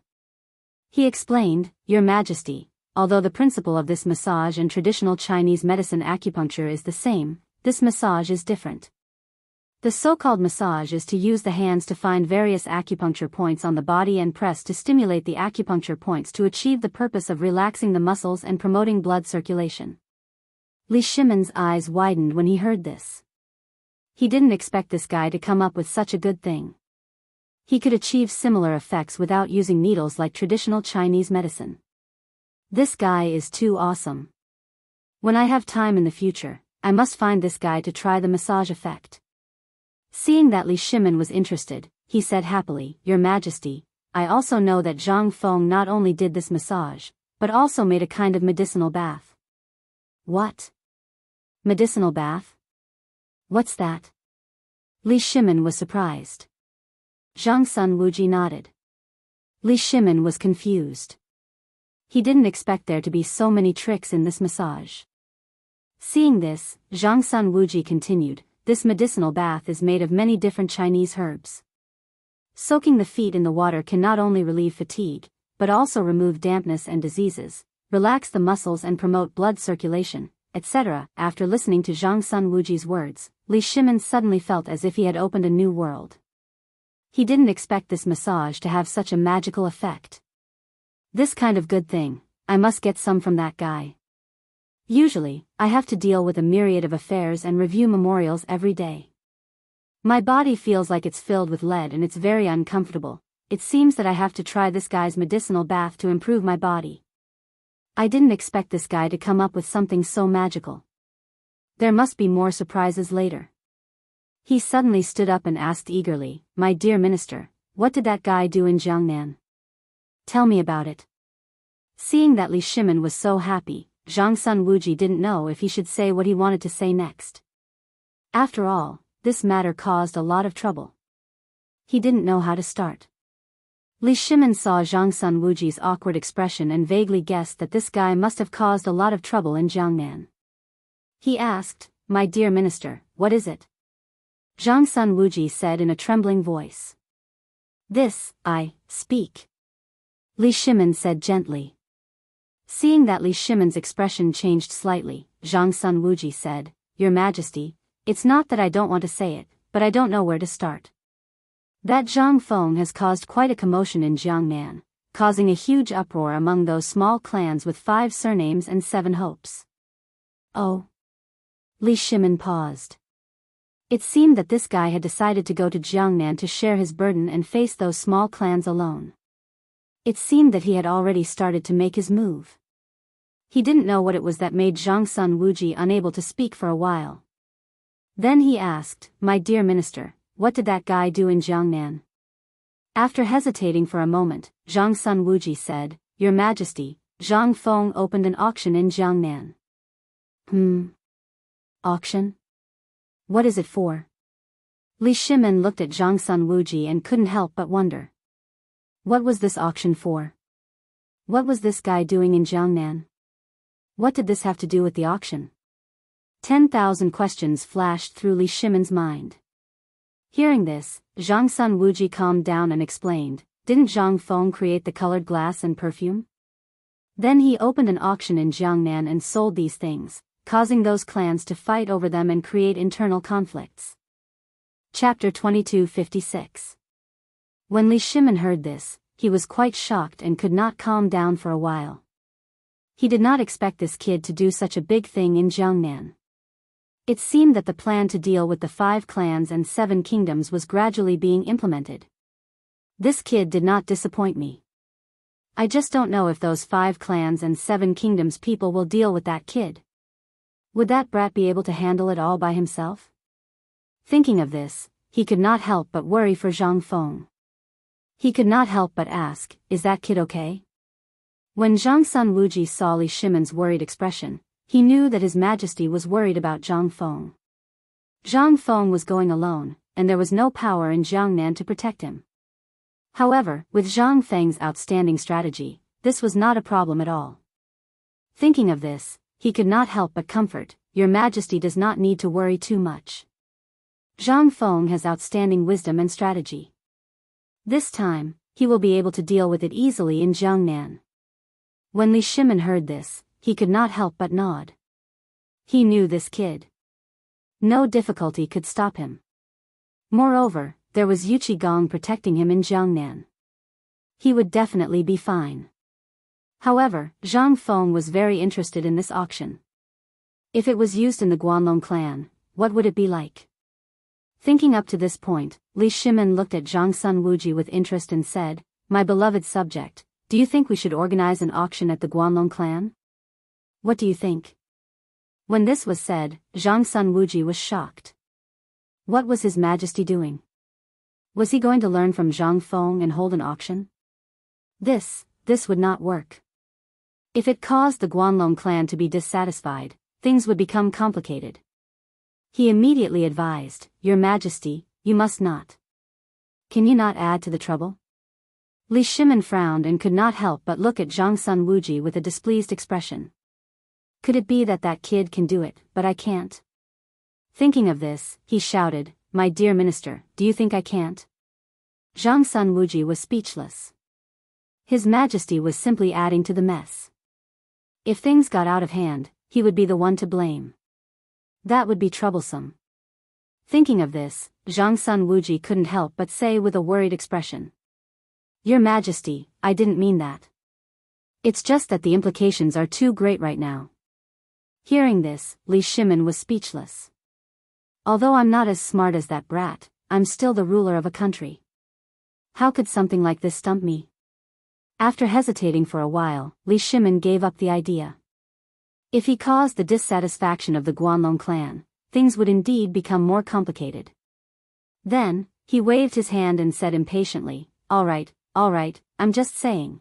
He explained, Your Majesty, although the principle of this massage and traditional Chinese medicine acupuncture is the same, this massage is different. The so-called massage is to use the hands to find various acupuncture points on the body and press to stimulate the acupuncture points to achieve the purpose of relaxing the muscles and promoting blood circulation. Li Shimon's eyes widened when he heard this. He didn't expect this guy to come up with such a good thing. He could achieve similar effects without using needles like traditional Chinese medicine. This guy is too awesome. When I have time in the future, I must find this guy to try the massage effect. Seeing that Li Shimon was interested, he said happily, Your Majesty, I also know that Zhang Feng not only did this massage, but also made a kind of medicinal bath. What? Medicinal bath? What's that? Li Shimon was surprised. Zhang Sun Wuji nodded. Li Shimon was confused. He didn't expect there to be so many tricks in this massage. Seeing this, Zhang Sun Wuji continued, This medicinal bath is made of many different Chinese herbs. Soaking the feet in the water can not only relieve fatigue, but also remove dampness and diseases, relax the muscles and promote blood circulation, etc. After listening to Zhang Sun Wuji's words, Li Shimon suddenly felt as if he had opened a new world. He didn't expect this massage to have such a magical effect. This kind of good thing, I must get some from that guy. Usually, I have to deal with a myriad of affairs and review memorials every day. My body feels like it's filled with lead and it's very uncomfortable. It seems that I have to try this guy's medicinal bath to improve my body. I didn't expect this guy to come up with something so magical. There must be more surprises later. He suddenly stood up and asked eagerly, My dear minister, what did that guy do in Jiangnan? Tell me about it. Seeing that Li Shimon was so happy, Zhang Sun Wuji didn't know if he should say what he wanted to say next. After all, this matter caused a lot of trouble. He didn't know how to start. Li Shimon saw Zhang Sun Wuji's awkward expression and vaguely guessed that this guy must have caused a lot of trouble in Jiangnan. He asked, My dear minister, what is it? Zhang Sun Wuji said in a trembling voice. This, I speak. Li Shimon said gently. Seeing that Li Shimon's expression changed slightly, Zhang Sun Wuji said, Your Majesty, it's not that I don't want to say it, but I don't know where to start. That Zhang Feng has caused quite a commotion in Jiangnan, causing a huge uproar among those small clans with 5 surnames and 7 hopes. Oh. Li Shimon paused. It seemed that this guy had decided to go to Jiangnan to share his burden and face those small clans alone. It seemed that he had already started to make his move. He didn't know what it was that made Zhang Sun Wuji unable to speak for a while. Then he asked, My dear minister, what did that guy do in Jiangnan? After hesitating for a moment, Zhang Sun Wuji said, Your Majesty, Zhang Feng opened an auction in Chang'an. Auction? What is it for? Li Shimin looked at Zhang Sun Wuji and couldn't help but wonder. What was this auction for? What was this guy doing in Chang'an? What did this have to do with the auction? 10,000 questions flashed through Li Shimin's mind. Hearing this, Zhang Sun Wuji calmed down and explained, Didn't Zhang Feng create the colored glass and perfume? Then he opened an auction in Chang'an and sold these things, causing those clans to fight over them and create internal conflicts. Chapter 2256. When Li Shimin heard this, he was quite shocked and could not calm down for a while. He did not expect this kid to do such a big thing in Chang'an. It seemed that the plan to deal with the 5 clans and 7 kingdoms was gradually being implemented. This kid did not disappoint me. I just don't know if those 5 clans and 7 kingdoms people will deal with that kid. Would that brat be able to handle it all by himself? Thinking of this, he could not help but worry for Zhang Feng. He could not help but ask, Is that kid okay? When Zhang Sun Wuji saw Li Shimin's worried expression, he knew that His Majesty was worried about Zhang Feng. Zhang Feng was going alone, and there was no power in Chang'an to protect him. However, with Zhang Feng's outstanding strategy, this was not a problem at all. Thinking of this, he could not help but comfort, Your Majesty does not need to worry too much. Zhang Feng has outstanding wisdom and strategy. This time, he will be able to deal with it easily in Chang'an. When Li Shimin heard this, he could not help but nod. He knew this kid. No difficulty could stop him. Moreover, there was Yuchi Gong protecting him in Chang'an. He would definitely be fine. However, Zhang Feng was very interested in this auction. If it was used in the Guanlong clan, what would it be like? Thinking up to this point, Li Shimin looked at Zhang Sun Wuji with interest and said, My beloved subject, do you think we should organize an auction at the Guanlong clan? What do you think? When this was said, Zhang Sun Wuji was shocked. What was His Majesty doing? Was he going to learn from Zhang Feng and hold an auction? This would not work. If it caused the Guanlong clan to be dissatisfied, things would become complicated. He immediately advised, Your Majesty, you must not. Can you not add to the trouble? Li Shimin frowned and could not help but look at Zhang Sun Wuji with a displeased expression. Could it be that that kid can do it, but I can't? Thinking of this, he shouted, My dear minister, do you think I can't? Zhang Sun Wuji was speechless. His Majesty was simply adding to the mess. If things got out of hand, he would be the one to blame. That would be troublesome. Thinking of this, Zhang Sun Wuji couldn't help but say with a worried expression. Your Majesty, I didn't mean that. It's just that the implications are too great right now. Hearing this, Li Shimin was speechless. Although I'm not as smart as that brat, I'm still the ruler of a country. How could something like this stump me? After hesitating for a while, Li Shimin gave up the idea. If he caused the dissatisfaction of the Guanlong clan, things would indeed become more complicated. Then, he waved his hand and said impatiently, All right, I'm just saying.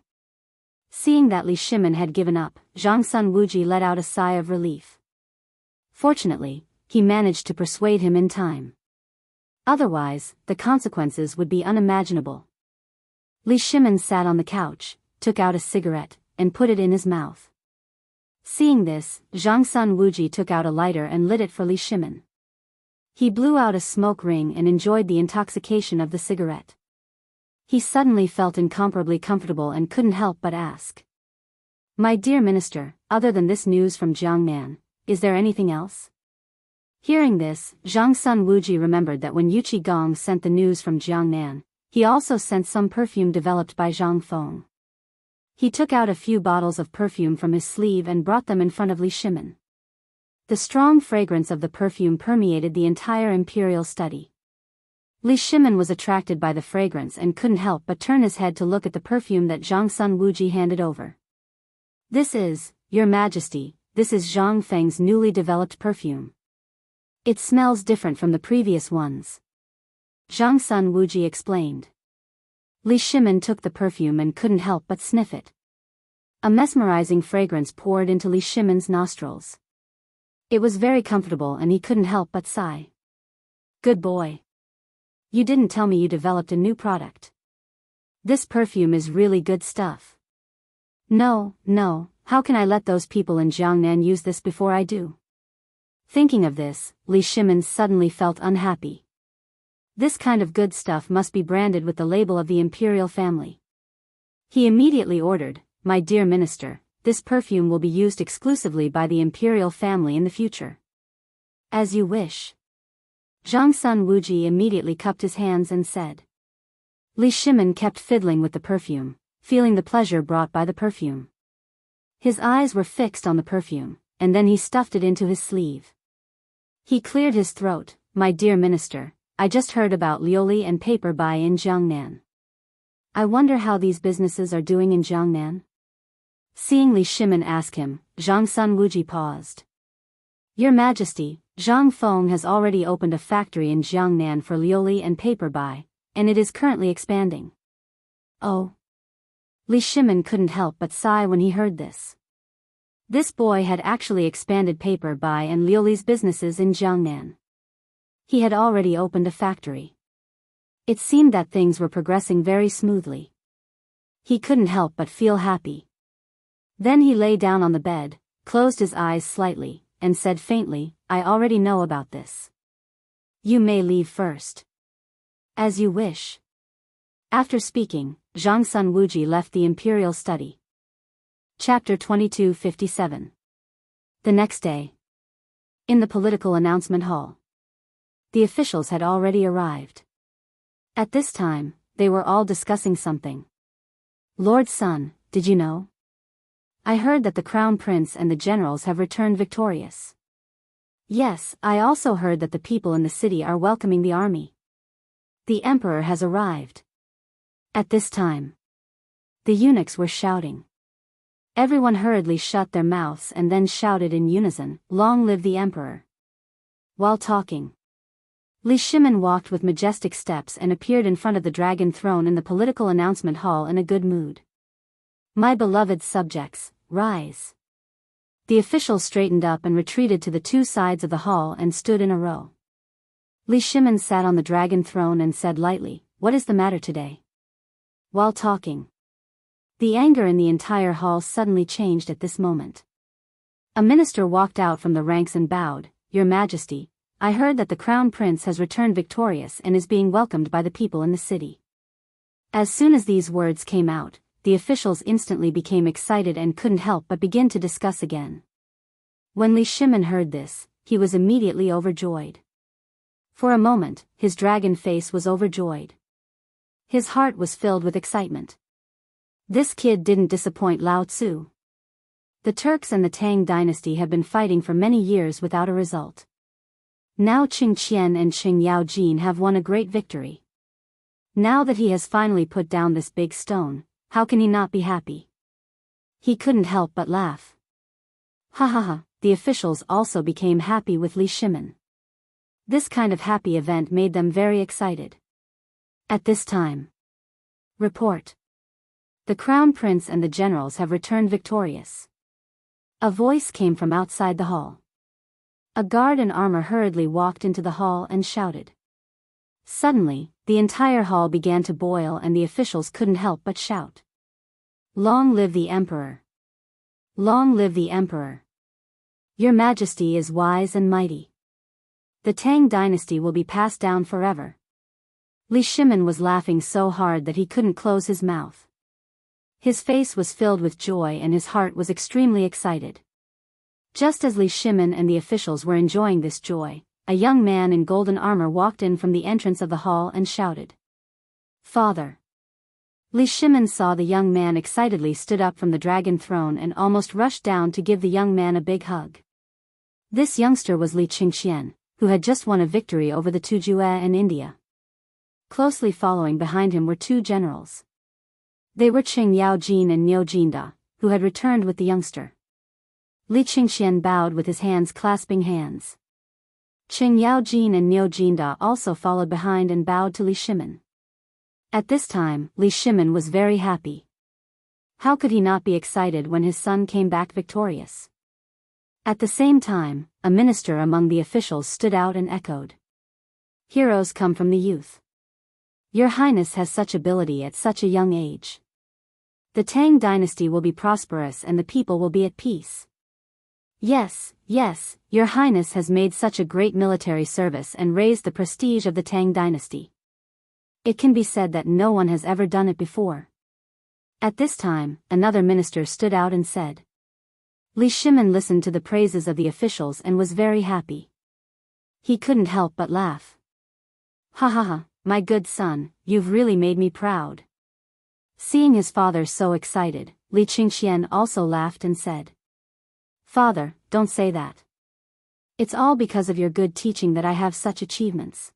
Seeing that Li Shimin had given up, Zhang Sun Wuji let out a sigh of relief. Fortunately, he managed to persuade him in time. Otherwise, the consequences would be unimaginable. Li Shimin sat on the couch, took out a cigarette, and put it in his mouth. Seeing this, Zhang Sun Wuji took out a lighter and lit it for Li Shimin. He blew out a smoke ring and enjoyed the intoxication of the cigarette. He suddenly felt incomparably comfortable and couldn't help but ask. My dear minister, other than this news from Chang'an, is there anything else? Hearing this, Zhang Sun Wuji remembered that when Yuchi Gong sent the news from Chang'an, he also sent some perfume developed by Zhang Feng. He took out a few bottles of perfume from his sleeve and brought them in front of Li Shimin. The strong fragrance of the perfume permeated the entire imperial study. Li Shimin was attracted by the fragrance and couldn't help but turn his head to look at the perfume that Zhang Sun Wuji handed over. This is, Your Majesty, this is Zhang Feng's newly developed perfume. It smells different from the previous ones. Zhang Sun Wuji explained. Li Shimin took the perfume and couldn't help but sniff it. A mesmerizing fragrance poured into Li Shimin's nostrils. It was very comfortable and he couldn't help but sigh. Good boy. You didn't tell me you developed a new product. This perfume is really good stuff. No, how can I let those people in Chang'an use this before I do? Thinking of this, Li Shimin suddenly felt unhappy. This kind of good stuff must be branded with the label of the imperial family. He immediately ordered, "My dear minister, this perfume will be used exclusively by the imperial family in the future." As you wish. Zhang Sun Wuji immediately cupped his hands and said. Li Shimin kept fiddling with the perfume, feeling the pleasure brought by the perfume. His eyes were fixed on the perfume, and then he stuffed it into his sleeve. He cleared his throat. "My dear minister, I just heard about Lioli and paper buy in Chang'an. I wonder how these businesses are doing in Chang'an?" Seeing Li Shimin ask him, Zhang Sun Wuji paused. "Your Majesty, Zhang Feng has already opened a factory in Chang'an for Lioli and paper buy, and it is currently expanding." Oh. Li Shimin couldn't help but sigh when he heard this. This boy had actually expanded paper buy and Lioli's businesses in Chang'an. He had already opened a factory. It seemed that things were progressing very smoothly. He couldn't help but feel happy. Then he lay down on the bed, closed his eyes slightly, and said faintly, "I already know about this. You may leave first." "As you wish." After speaking, Zhang Sun Wuji left the imperial study. Chapter 2257. The next day. In the political announcement hall. The officials had already arrived. At this time, they were all discussing something. "Lord Sun, did you know? I heard that the Crown Prince and the generals have returned victorious." "Yes, I also heard that the people in the city are welcoming the army. The emperor has arrived." At this time, the eunuchs were shouting. Everyone hurriedly shut their mouths and then shouted in unison, "Long live the emperor!" While talking, Li Shimin walked with majestic steps and appeared in front of the dragon throne in the political announcement hall in a good mood. "My beloved subjects, rise." The officials straightened up and retreated to the two sides of the hall and stood in a row. Li Shimin sat on the dragon throne and said lightly, "What is the matter today?" While talking, the anger in the entire hall suddenly changed at this moment. A minister walked out from the ranks and bowed, "Your Majesty, I heard that the Crown Prince has returned victorious and is being welcomed by the people in the city." As soon as these words came out, the officials instantly became excited and couldn't help but begin to discuss again. When Li Shimin heard this, he was immediately overjoyed. For a moment, his dragon face was overjoyed. His heart was filled with excitement. This kid didn't disappoint Lao Tzu. The Turks and the Tang dynasty have been fighting for many years without a result. Now Qing Qian and Qing Yaojin have won a great victory. Now that he has finally put down this big stone, how can he not be happy? He couldn't help but laugh. Ha ha ha, the officials also became happy with Li Shimin. This kind of happy event made them very excited. At this time. Report. The Crown Prince and the generals have returned victorious. A voice came from outside the hall. A guard in armor hurriedly walked into the hall and shouted. Suddenly, the entire hall began to boil and the officials couldn't help but shout. "Long live the Emperor! Long live the Emperor! Your Majesty is wise and mighty. The Tang dynasty will be passed down forever." Li Shimin was laughing so hard that he couldn't close his mouth. His face was filled with joy and his heart was extremely excited. Just as Li Shimin and the officials were enjoying this joy, a young man in golden armor walked in from the entrance of the hall and shouted. "Father!" Li Shimin saw the young man excitedly stood up from the dragon throne and almost rushed down to give the young man a big hug. This youngster was Li Qingxian, who had just won a victory over the Tujue in India. Closely following behind him were two generals. They were Qing Yaojin and Niu Jinda, who had returned with the youngster. Li Qingxian bowed with his hands clasping hands. Qing Yaojin and Niu Jinda also followed behind and bowed to Li Shimin. At this time, Li Shimin was very happy. How could he not be excited when his son came back victorious? At the same time, a minister among the officials stood out and echoed. Heroes come from the youth. Your Highness has such ability at such a young age. The Tang dynasty will be prosperous and the people will be at peace. Yes, yes, Your Highness has made such a great military service and raised the prestige of the Tang dynasty. It can be said that no one has ever done it before. At this time, another minister stood out and said. Li Shimin listened to the praises of the officials and was very happy. He couldn't help but laugh. Ha ha ha, my good son, you've really made me proud. Seeing his father so excited, Li Qingxian also laughed and said. Father, don't say that. It's all because of your good teaching that I have such achievements.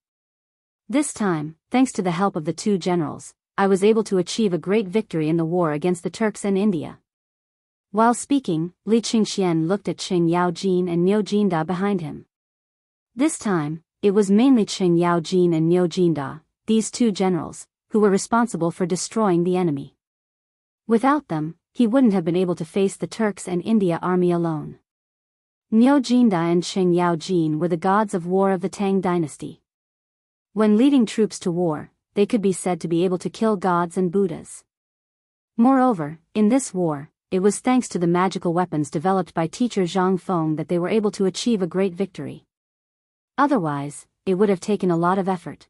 This time, thanks to the help of the two generals, I was able to achieve a great victory in the war against the Turks and India. While speaking, Li Qingxian looked at Qing Yaojin and Niu Jinda behind him. This time, it was mainly Qing Yaojin and Niu Jinda, these two generals, who were responsible for destroying the enemy. Without them, he wouldn't have been able to face the Turks and India army alone. Niu Jinda and Qing Yaojin were the gods of war of the Tang dynasty. When leading troops to war, they could be said to be able to kill gods and Buddhas. Moreover, in this war, it was thanks to the magical weapons developed by teacher Zhang Feng that they were able to achieve a great victory. Otherwise, it would have taken a lot of effort.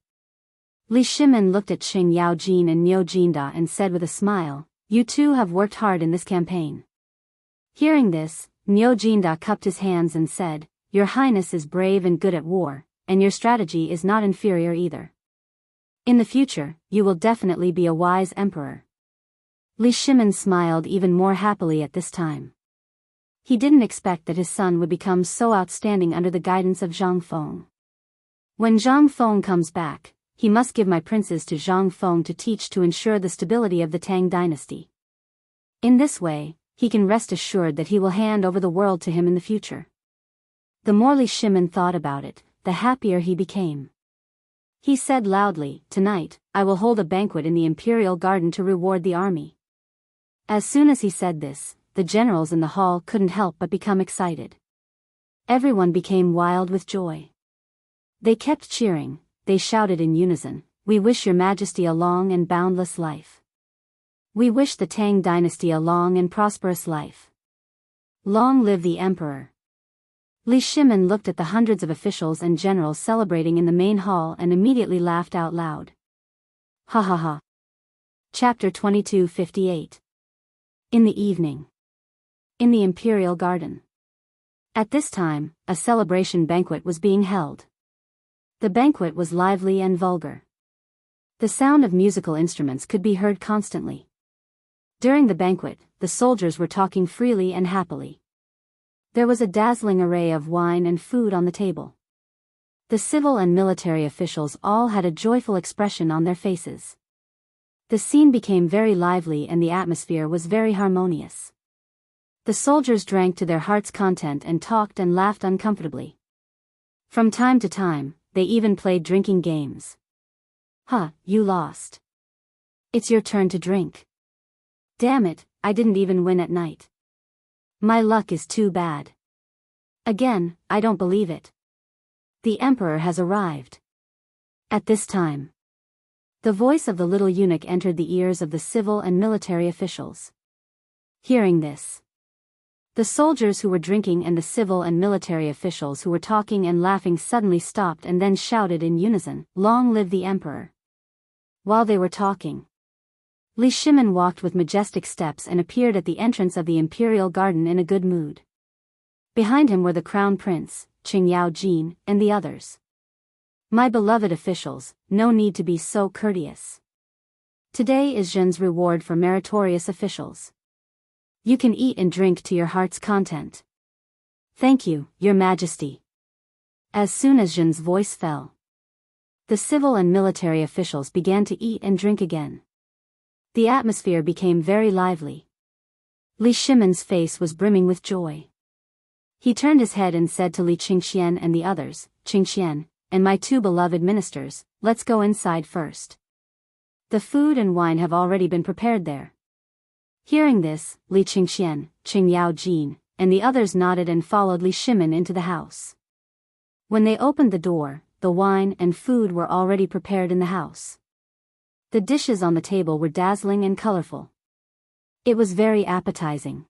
Li Shimin looked at Qing Yaojin and Niu Jinda and said with a smile, You two have worked hard in this campaign. Hearing this, Niu Jinda cupped his hands and said, Your Highness is brave and good at war, and your strategy is not inferior either. In the future, you will definitely be a wise emperor. Li Shimin smiled even more happily at this time. He didn't expect that his son would become so outstanding under the guidance of Zhang Feng. When Zhang Feng comes back, he must give my princes to Zhang Feng to teach to ensure the stability of the Tang dynasty. In this way, he can rest assured that he will hand over the world to him in the future. The more Li Shimin thought about it, the happier he became. He said loudly, Tonight, I will hold a banquet in the imperial garden to reward the army. As soon as he said this, the generals in the hall couldn't help but become excited. Everyone became wild with joy. They kept cheering, they shouted in unison, We wish your majesty a long and boundless life. We wish the Tang dynasty a long and prosperous life. Long live the emperor. Li Shimin looked at the hundreds of officials and generals celebrating in the main hall and immediately laughed out loud. Ha ha ha. Chapter 2258. In the evening. In the imperial garden. At this time, a celebration banquet was being held. The banquet was lively and vulgar. The sound of musical instruments could be heard constantly. During the banquet, the soldiers were talking freely and happily. There was a dazzling array of wine and food on the table. The civil and military officials all had a joyful expression on their faces. The scene became very lively and the atmosphere was very harmonious. The soldiers drank to their heart's content and talked and laughed uncomfortably. From time to time, they even played drinking games. Huh, you lost. It's your turn to drink. Damn it, I didn't even win at night. My luck is too bad. Again, I don't believe it. The emperor has arrived. At this time, the voice of the little eunuch entered the ears of the civil and military officials. Hearing this, the soldiers who were drinking and the civil and military officials who were talking and laughing suddenly stopped and then shouted in unison, Long live the emperor. While they were talking, Li Shimin walked with majestic steps and appeared at the entrance of the imperial garden in a good mood. Behind him were the crown prince, Qing Yaojin, and the others. My beloved officials, no need to be so courteous. Today is Zhen's reward for meritorious officials. You can eat and drink to your heart's content. Thank you, Your Majesty. As soon as Zhen's voice fell, the civil and military officials began to eat and drink again. The atmosphere became very lively. Li Shimin's face was brimming with joy. He turned his head and said to Li Qingxian and the others, Qingxian, and my two beloved ministers, let's go inside first. The food and wine have already been prepared there. Hearing this, Li Qingxian, Qing Yaojin, and the others nodded and followed Li Shimin into the house. When they opened the door, the wine and food were already prepared in the house. The dishes on the table were dazzling and colorful. It was very appetizing.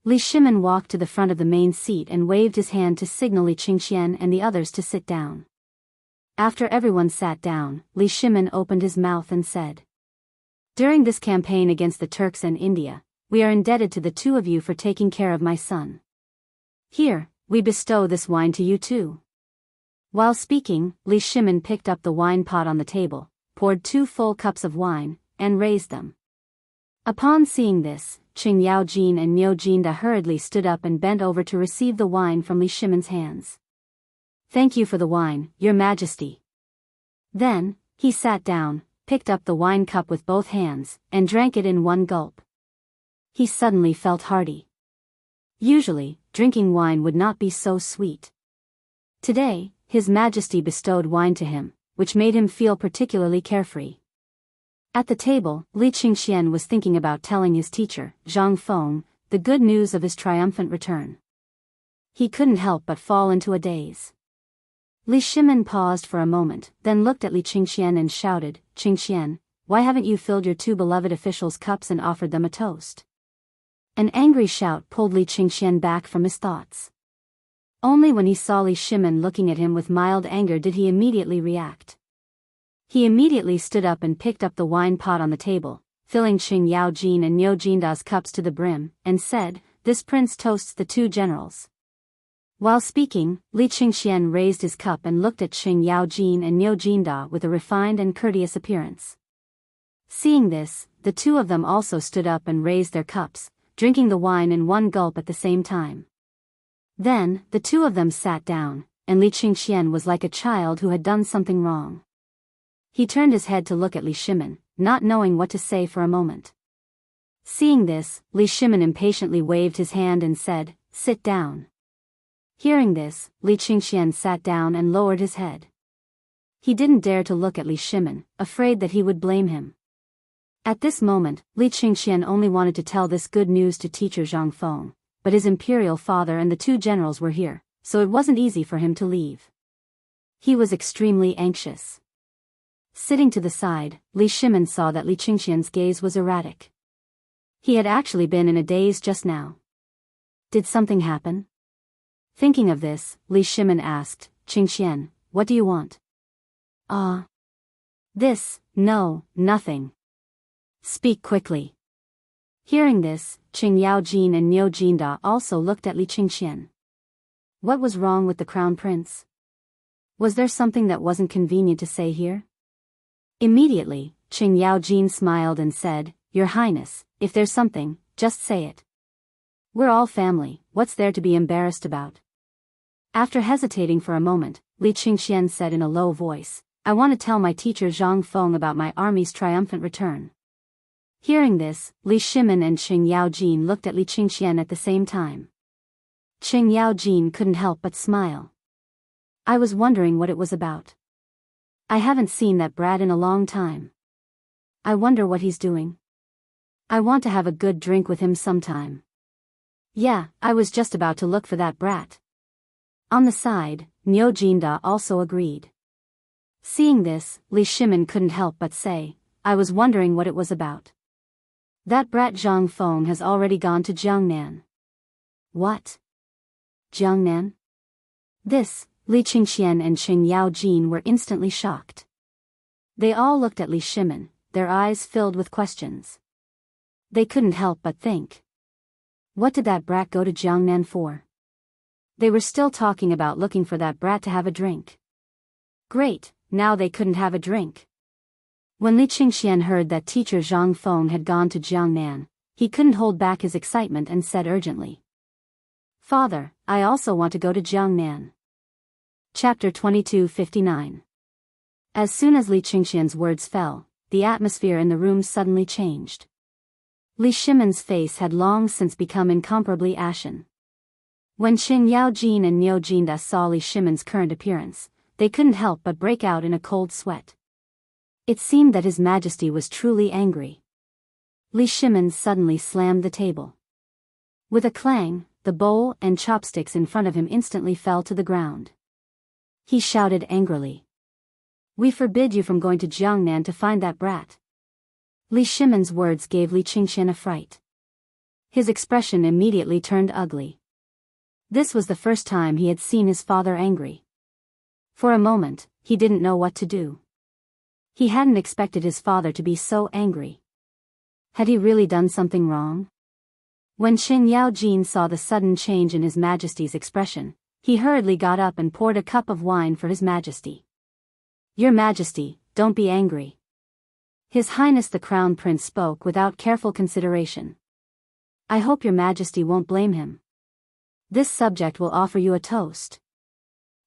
Li Shimin walked to the front of the main seat and waved his hand to signal Li Qingxian and the others to sit down. After everyone sat down, Li Shimin opened his mouth and said, "During this campaign against the Turks and India, we are indebted to the two of you for taking care of my son. Here, we bestow this wine to you too." While speaking, Li Shimin picked up the wine pot on the table, poured 2 full cups of wine, and raised them. Upon seeing this, Qing Yaojin and Niu Jinda hurriedly stood up and bent over to receive the wine from Li Shimin's hands. "Thank you for the wine, Your Majesty." Then, he sat down, picked up the wine cup with both hands, and drank it in one gulp. He suddenly felt hearty. Usually, drinking wine would not be so sweet. Today, His Majesty bestowed wine to him, which made him feel particularly carefree. At the table, Li Qingxian was thinking about telling his teacher, Zhang Feng, the good news of his triumphant return. He couldn't help but fall into a daze. Li Shimin paused for a moment, then looked at Li Qingxian and shouted, "Qingxian, why haven't you filled your 2 beloved officials' cups and offered them a toast?" An angry shout pulled Li Qingxian back from his thoughts. Only when he saw Li Shimin looking at him with mild anger did he immediately react. He immediately stood up and picked up the wine pot on the table, filling Qing Yaojin and Niu Jinda's cups to the brim, and said, "This prince toasts the 2 generals." While speaking, Li Qingxian raised his cup and looked at Qing Yaojin and Niu Jinda with a refined and courteous appearance. Seeing this, the 2 of them also stood up and raised their cups, drinking the wine in one gulp at the same time. Then, the 2 of them sat down, and Li Qingxian was like a child who had done something wrong. He turned his head to look at Li Shimin, not knowing what to say for a moment. Seeing this, Li Shimin impatiently waved his hand and said, "Sit down." Hearing this, Li Qingxian sat down and lowered his head. He didn't dare to look at Li Shimin, afraid that he would blame him. At this moment, Li Qingxian only wanted to tell this good news to teacher Zhang Feng, but his imperial father and the 2 generals were here, so it wasn't easy for him to leave. He was extremely anxious. Sitting to the side, Li Shimin saw that Li Qingxian's gaze was erratic. He had actually been in a daze just now. Did something happen? Thinking of this, Li Shimin asked, "Qingxian, what do you want?" No, nothing." "Speak quickly." Hearing this, Qing Yaojin and Niu Jinda also looked at Li Qingxian. What was wrong with the crown prince? Was there something that wasn't convenient to say here? Immediately, Qing Yaojin smiled and said, "Your Highness, if there's something, just say it. We're all family, what's there to be embarrassed about?" After hesitating for a moment, Li Qingxian said in a low voice, "I want to tell my teacher Zhang Feng about my army's triumphant return." Hearing this, Li Shimin and Qing Yaojin looked at Li Qingxian at the same time. Qing Yaojin couldn't help but smile. "I was wondering what it was about. I haven't seen that brat in a long time. I wonder what he's doing. I want to have a good drink with him sometime." "Yeah, I was just about to look for that brat." On the side, Niu Jinda also agreed. Seeing this, Li Shimin couldn't help but say, "I was wondering what it was about. That brat Zhang Feng has already gone to Chang'an." "What? Chang'an?" This, Li Qingxian and Qing Yaojin were instantly shocked. They all looked at Li Shimin, their eyes filled with questions. They couldn't help but think. What did that brat go to Chang'an for? They were still talking about looking for that brat to have a drink. Great, now they couldn't have a drink. When Li Qingxian heard that teacher Zhang Feng had gone to Chang'an, he couldn't hold back his excitement and said urgently, "Father, I also want to go to Chang'an." Chapter 22:59. As soon as Li Qingxian's words fell, the atmosphere in the room suddenly changed. Li Shimin's face had long since become incomparably ashen. When Qing Yaojin and Niu Jinda saw Li Shimin's current appearance, they couldn't help but break out in a cold sweat. It seemed that His Majesty was truly angry. Li Shimin suddenly slammed the table. With a clang, the bowl and chopsticks in front of him instantly fell to the ground. He shouted angrily. "We forbid you from going to Chang'an to find that brat." Li Shimin's words gave Li Qingxian a fright. His expression immediately turned ugly. This was the first time he had seen his father angry. For a moment, he didn't know what to do. He hadn't expected his father to be so angry. Had he really done something wrong? When Qin Yaojin saw the sudden change in His Majesty's expression, he hurriedly got up and poured a cup of wine for His Majesty. "Your Majesty, don't be angry." His Highness the Crown Prince spoke without careful consideration. "I hope Your Majesty won't blame him. This subject will offer you a toast."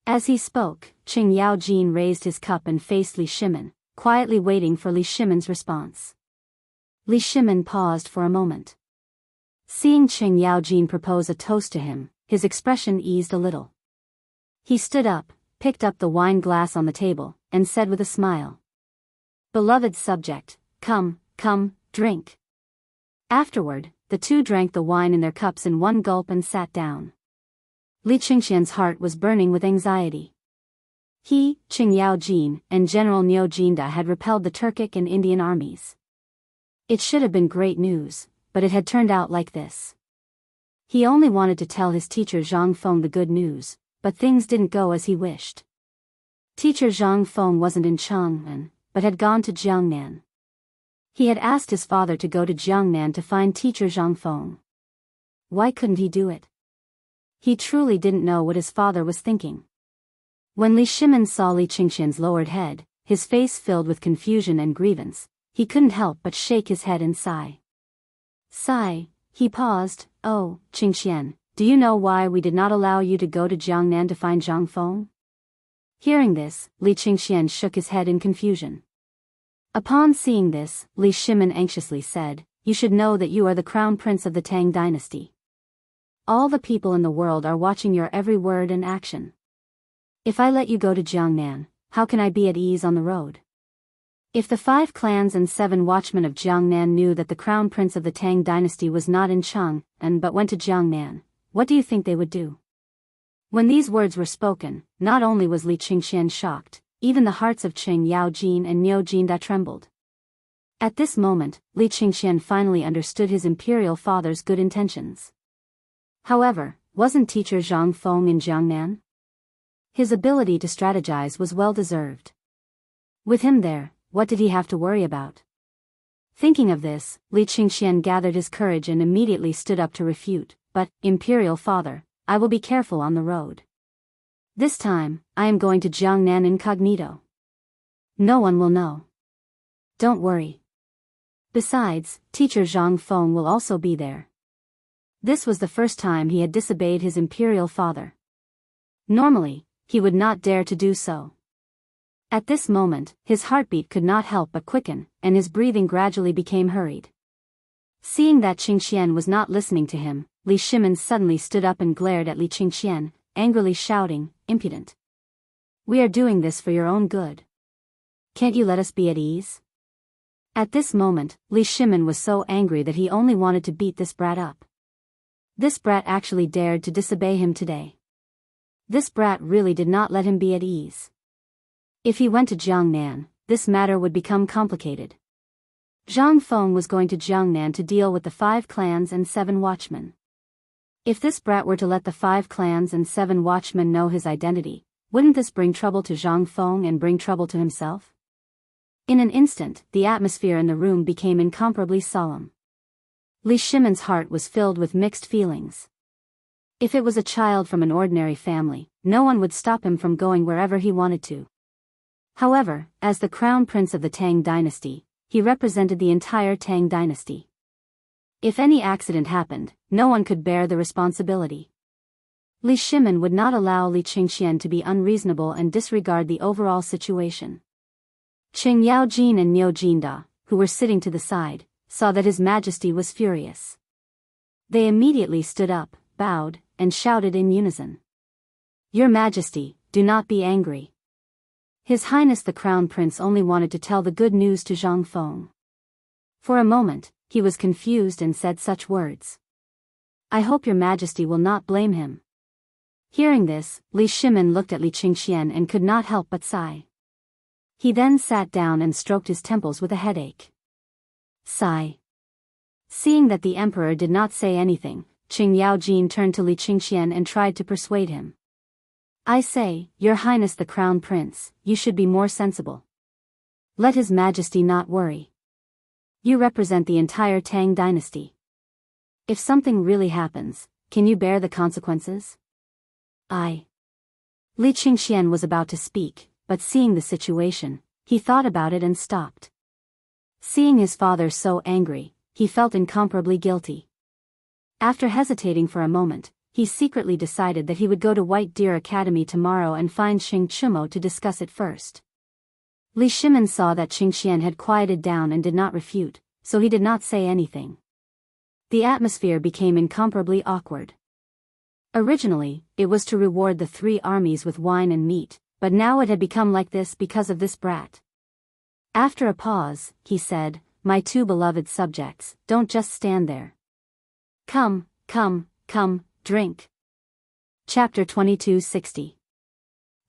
As he spoke, Qin Yaojin raised his cup and faced Li Shimin, quietly waiting for Li Shimin's response. Li Shimin paused for a moment. Seeing Qin Yaojin propose a toast to him, his expression eased a little. He stood up, picked up the wine glass on the table, and said with a smile, "Beloved subject, come, drink." Afterward, the two drank the wine in their cups in one gulp and sat down. Li Qingxian's heart was burning with anxiety. He, Qin Yaojin, and General Niu Jinda had repelled the Turkic and Indian armies. It should have been great news, but it had turned out like this. He only wanted to tell his teacher Zhang Feng the good news, but things didn't go as he wished. Teacher Zhang Feng wasn't in Chang'an, but had gone to Jiangnan. He had asked his father to go to Jiangnan to find teacher Zhang Feng. Why couldn't he do it? He truly didn't know what his father was thinking. When Li Shimin saw Li Qingxian's lowered head, his face filled with confusion and grievance, he couldn't help but shake his head and sigh. He paused. "Oh, Qingxian, do you know why we did not allow you to go to Jiangnan to find Zhang Feng?" Hearing this, Li Qingxian shook his head in confusion. Upon seeing this, Li Shimin anxiously said, "You should know that you are the crown prince of the Tang dynasty. All the people in the world are watching your every word and action. If I let you go to Jiangnan, how can I be at ease on the road? If the 5 clans and 7 watchmen of Jiangnan knew that the crown prince of the Tang dynasty was not in Chang'an but went to Jiangnan, what do you think they would do?" When these words were spoken, not only was Li Qingxian shocked, even the hearts of Qin Yaojin and Niu Jinda trembled. At this moment, Li Qingxian finally understood his imperial father's good intentions. However, wasn't teacher Zhang Feng in Jiangnan? His ability to strategize was well deserved. With him there, what did he have to worry about? Thinking of this, Li Qingxian gathered his courage and immediately stood up to refute, "But, Imperial Father, I will be careful on the road. This time, I am going to Jiangnan incognito. No one will know. Don't worry. Besides, teacher Zhang Feng will also be there." This was the first time he had disobeyed his imperial father. Normally, he would not dare to do so. At this moment, his heartbeat could not help but quicken, and his breathing gradually became hurried. Seeing that Qingxian was not listening to him, Li Shimin suddenly stood up and glared at Li Qingxian, angrily shouting, "Impudent! We are doing this for your own good. Can't you let us be at ease?" At this moment, Li Shimin was so angry that he only wanted to beat this brat up. This brat actually dared to disobey him today. This brat really did not let him be at ease. If he went to Jiangnan, this matter would become complicated. Zhang Feng was going to Jiangnan to deal with the 5 clans and 7 watchmen. If this brat were to let the 5 clans and 7 watchmen know his identity, wouldn't this bring trouble to Zhang Feng and bring trouble to himself? In an instant, the atmosphere in the room became incomparably solemn. Li Shimin's heart was filled with mixed feelings. If it was a child from an ordinary family, no one would stop him from going wherever he wanted to. However, as the crown prince of the Tang dynasty, he represented the entire Tang dynasty. If any accident happened, no one could bear the responsibility. Li Shimin would not allow Li Qingxian to be unreasonable and disregard the overall situation. Qin Yaojin and Niu Jinda, who were sitting to the side, saw that His Majesty was furious. They immediately stood up, bowed, and shouted in unison. "Your Majesty, do not be angry." His Highness the Crown Prince only wanted to tell the good news to Zhang Feng. For a moment, he was confused and said such words. I hope your Majesty will not blame him. Hearing this, Li Shimin looked at Li Qingxian and could not help but sigh. He then sat down and stroked his temples with a headache. Sigh. Seeing that the emperor did not say anything, Qing Yaojin turned to Li Qingxian and tried to persuade him. I say, Your Highness the Crown Prince, you should be more sensible. Let His Majesty not worry. You represent the entire Tang dynasty. If something really happens, can you bear the consequences? Li Qingxian was about to speak, but seeing the situation, he thought about it and stopped. Seeing his father so angry, he felt incomparably guilty. After hesitating for a moment, he secretly decided that he would go to White Deer Academy tomorrow and find Xing Chumo to discuss it first. Li Shimin saw that Qingxian had quieted down and did not refute, so he did not say anything. The atmosphere became incomparably awkward. Originally, it was to reward the three armies with wine and meat, but now it had become like this because of this brat. After a pause, he said, My two beloved subjects, don't just stand there. Come, drink. Chapter 2260.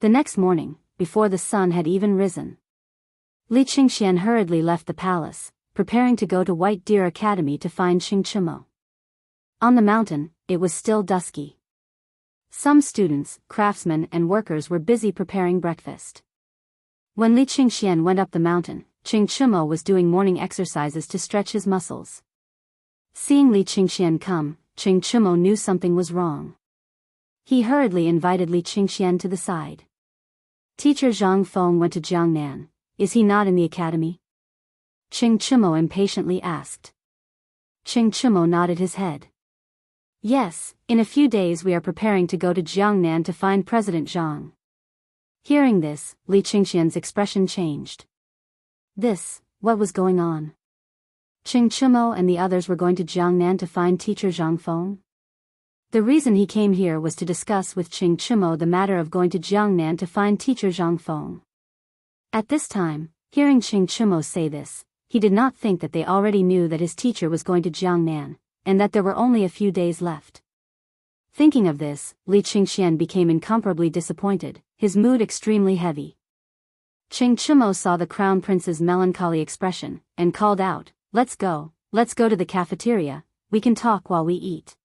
The next morning, before the sun had even risen, Li Qingxian hurriedly left the palace, preparing to go to White Deer Academy to find Xing Chumo. On the mountain, it was still dusky. Some students, craftsmen and workers were busy preparing breakfast. When Li Qingxian went up the mountain, Xing Chumo was doing morning exercises to stretch his muscles. Seeing Li Qingxian come, Xing Chumo knew something was wrong. He hurriedly invited Li Qingxian to the side. Teacher Zhang Feng went to Jiangnan. Is he not in the academy? Xing Chumo impatiently asked. Xing Chumo nodded his head. Yes, in a few days we are preparing to go to Jiangnan to find President Zhang. Hearing this, Li Qingxian's expression changed. What was going on? Xing Chumo and the others were going to Jiangnan to find teacher Zhang Feng? The reason he came here was to discuss with Xing Chumo the matter of going to Jiangnan to find teacher Zhang Feng. At this time, hearing Xing Chumo say this, he did not think that they already knew that his teacher was going to Jiangnan, and that there were only a few days left. Thinking of this, Li Qingxian became incomparably disappointed, his mood extremely heavy. Xing Chumo saw the crown prince's melancholy expression, and called out, Let's go to the cafeteria, we can talk while we eat.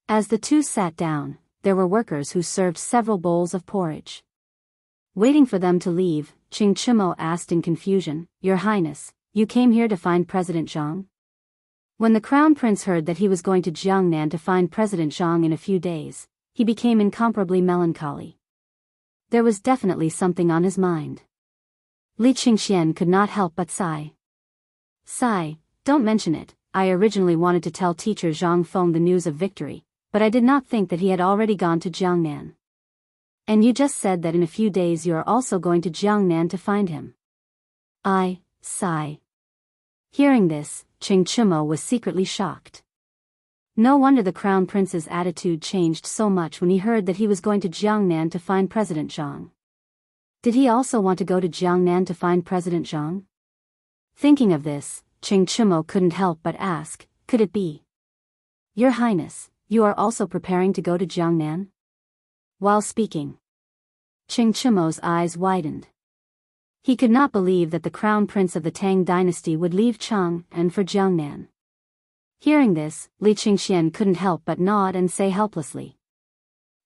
As the two sat down, there were workers who served several bowls of porridge. Waiting for them to leave, Xing Chumo asked in confusion, Your Highness, you came here to find President Zhang? When the crown prince heard that he was going to Jiangnan to find President Zhang in a few days, he became incomparably melancholy. There was definitely something on his mind. Li Qingxian could not help but sigh. Sigh, don't mention it. I originally wanted to tell teacher Zhang Feng the news of victory, but I did not think that he had already gone to Jiangnan. And you just said that in a few days you are also going to Jiangnan to find him. Sigh. Hearing this, Xing Chumo was secretly shocked. No wonder the crown prince's attitude changed so much when he heard that he was going to Jiangnan to find President Zhang. Did he also want to go to Jiangnan to find President Zhang? Thinking of this, Xing Chumo couldn't help but ask, could it be? Your Highness, you are also preparing to go to Jiangnan? While speaking, Xing Chumo's eyes widened. He could not believe that the crown prince of the Tang dynasty would leave Chang'an for Jiangnan. Hearing this, Li Qingxian couldn't help but nod and say helplessly,